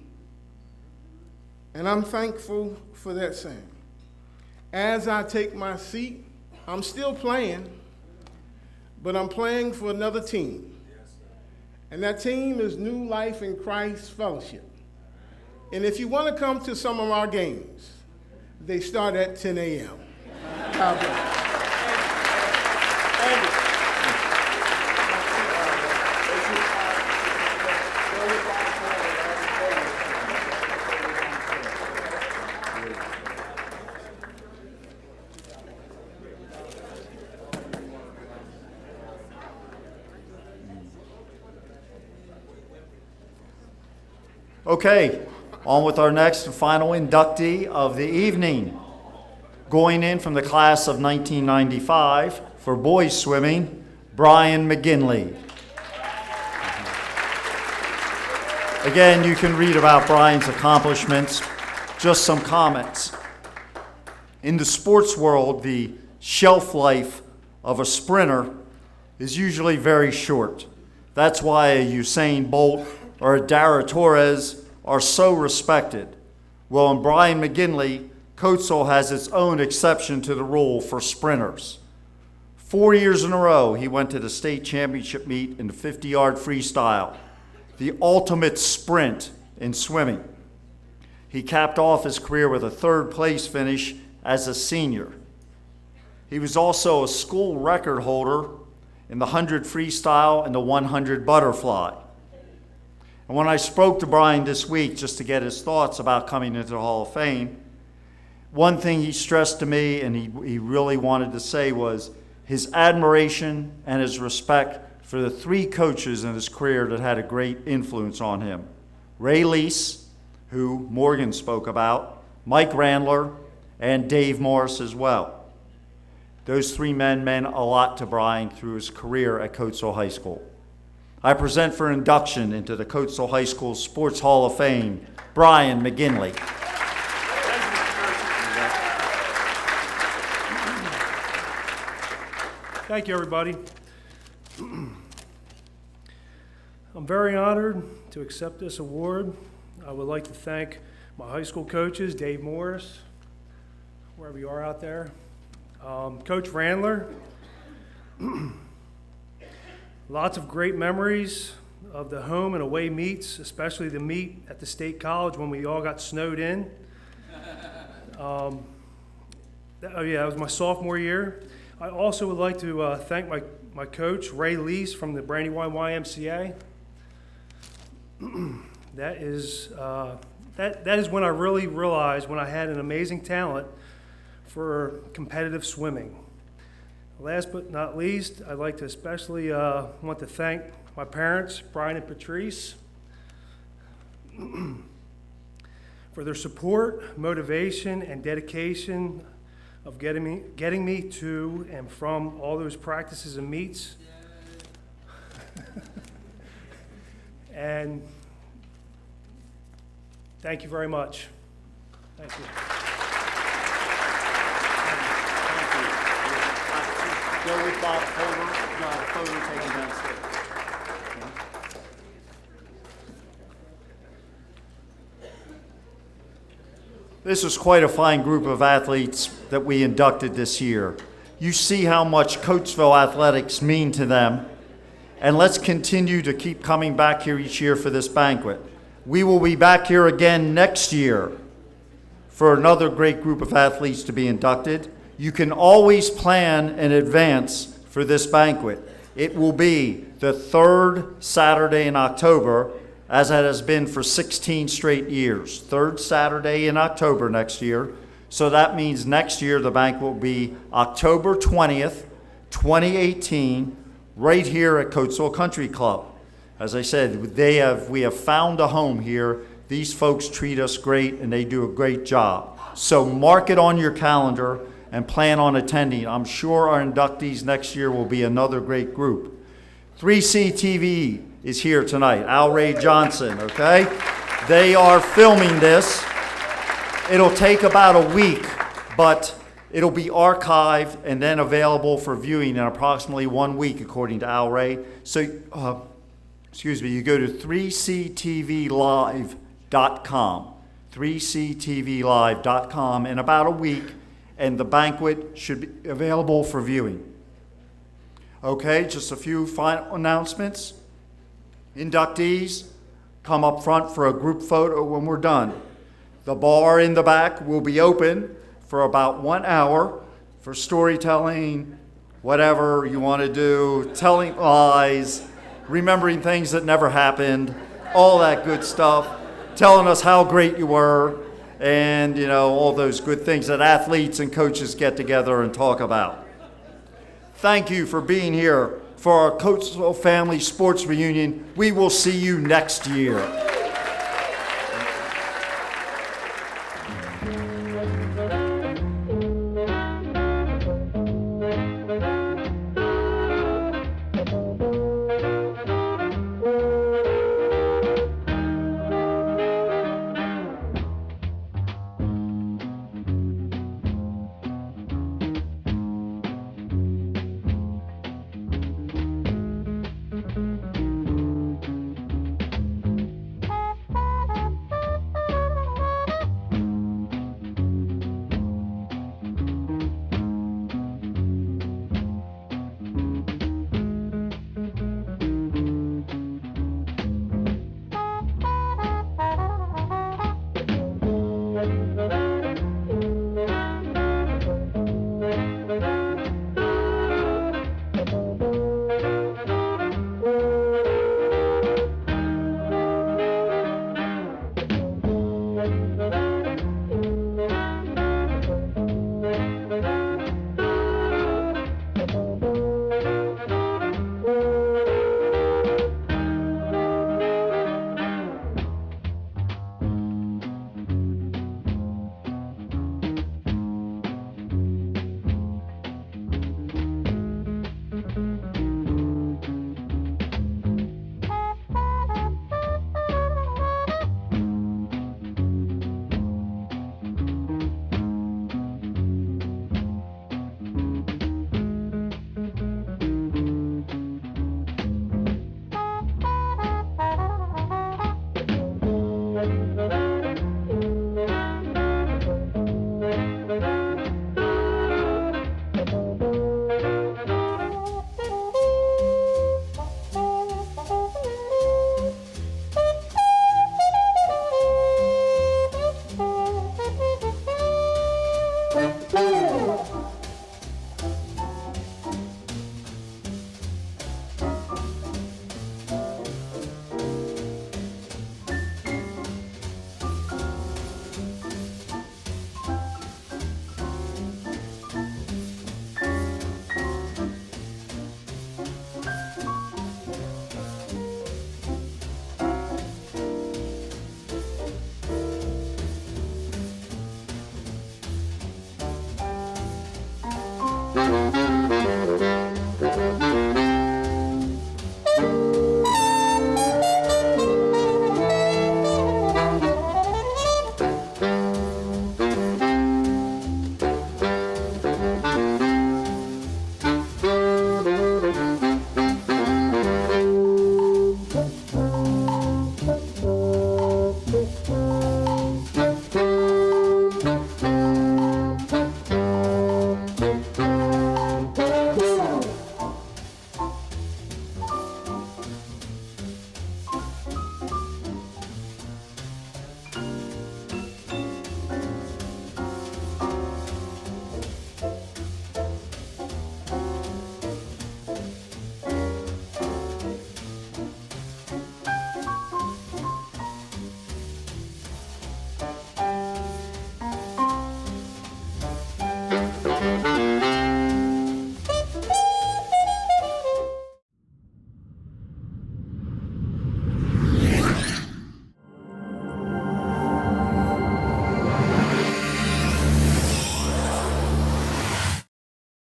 And I'm thankful for that saying. As I take my seat, I'm still playing, but I'm playing for another team. And that team is New Life in Christ Fellowship. And if you want to come to some of our games, they start at 10 a.m. God bless. Okay, on with our next and final inductee of the evening. Going in from the class of 1995 for boys swimming, Brian McGinley. Again, you can read about Brian's accomplishments. Just some comments. In the sports world, the shelf life of a sprinter is usually very short. That's why a Usain Bolt or a Dara Torres are so respected. Well, in Brian McGinley, Coatesville has its own exception to the rule for sprinters. 4 years in a row, he went to the state championship meet in the 50-yard freestyle, the ultimate sprint in swimming. He capped off his career with a third-place finish as a senior. He was also a school record holder in the 100 freestyle and the 100 butterfly. And when I spoke to Brian this week just to get his thoughts about coming into the Hall of Fame, one thing he stressed to me and he really wanted to say was his admiration and his respect for the three coaches in his career that had a great influence on him. Ray Lease, who Morgan spoke about, Mike Randler, and Dave Morris as well. Those three men meant a lot to Brian through his career at Coatesville High School. I present for induction into the Coatesville High School Sports Hall of Fame, Brian McGinley. Thank you, everybody. I'm very honored to accept this award. I would like to thank my high school coaches, Dave Morris, wherever you are out there, Coach Randler. Lots of great memories of the home and away meets, especially the meet at the State College when we all got snowed in. That was my sophomore year. I also would like to thank my coach, Ray Lease from the Brandywine YMCA. That is when I really realized when I had an amazing talent for competitive swimming. Last but not least, I'd like to especially want to thank my parents, Brian and Patrice, for their support, motivation, and dedication of getting me to and from all those practices and meets. And thank you very much. Thank you. Go with Bob photo taken downstairs. This was quite a fine group of athletes that we inducted this year. You see how much Coatesville athletics mean to them, and let's continue to keep coming back here each year for this banquet. We will be back here again next year for another great group of athletes to be inducted. You can always plan in advance for this banquet. It will be the third Saturday in October, as it has been for 16 straight years. Third Saturday in October next year. So that means next year the banquet will be October 20th, 2018, right here at Coatesville Country Club. As I said, we have found a home here. These folks treat us great and they do a great job. So mark it on your calendar and plan on attending. I'm sure our inductees next year will be another great group. 3C TV is here tonight, Al Ray Johnson, okay? They are filming this. It'll take about a week, but it'll be archived and then available for viewing in approximately 1 week, according to Al Ray. So, you go to 3ctvlive.com, 3ctvlive.com in about a week, and the banquet should be available for viewing. Okay, just a few final announcements. Inductees, come up front for a group photo when we're done. The bar in the back will be open for about 1 hour for storytelling, whatever you want to do, telling lies, remembering things that never happened, all that good stuff, telling us how great you were, and all those good things that athletes and coaches get together and talk about. Thank you for being here for our Coatesville Family Sports Reunion. We will see you next year.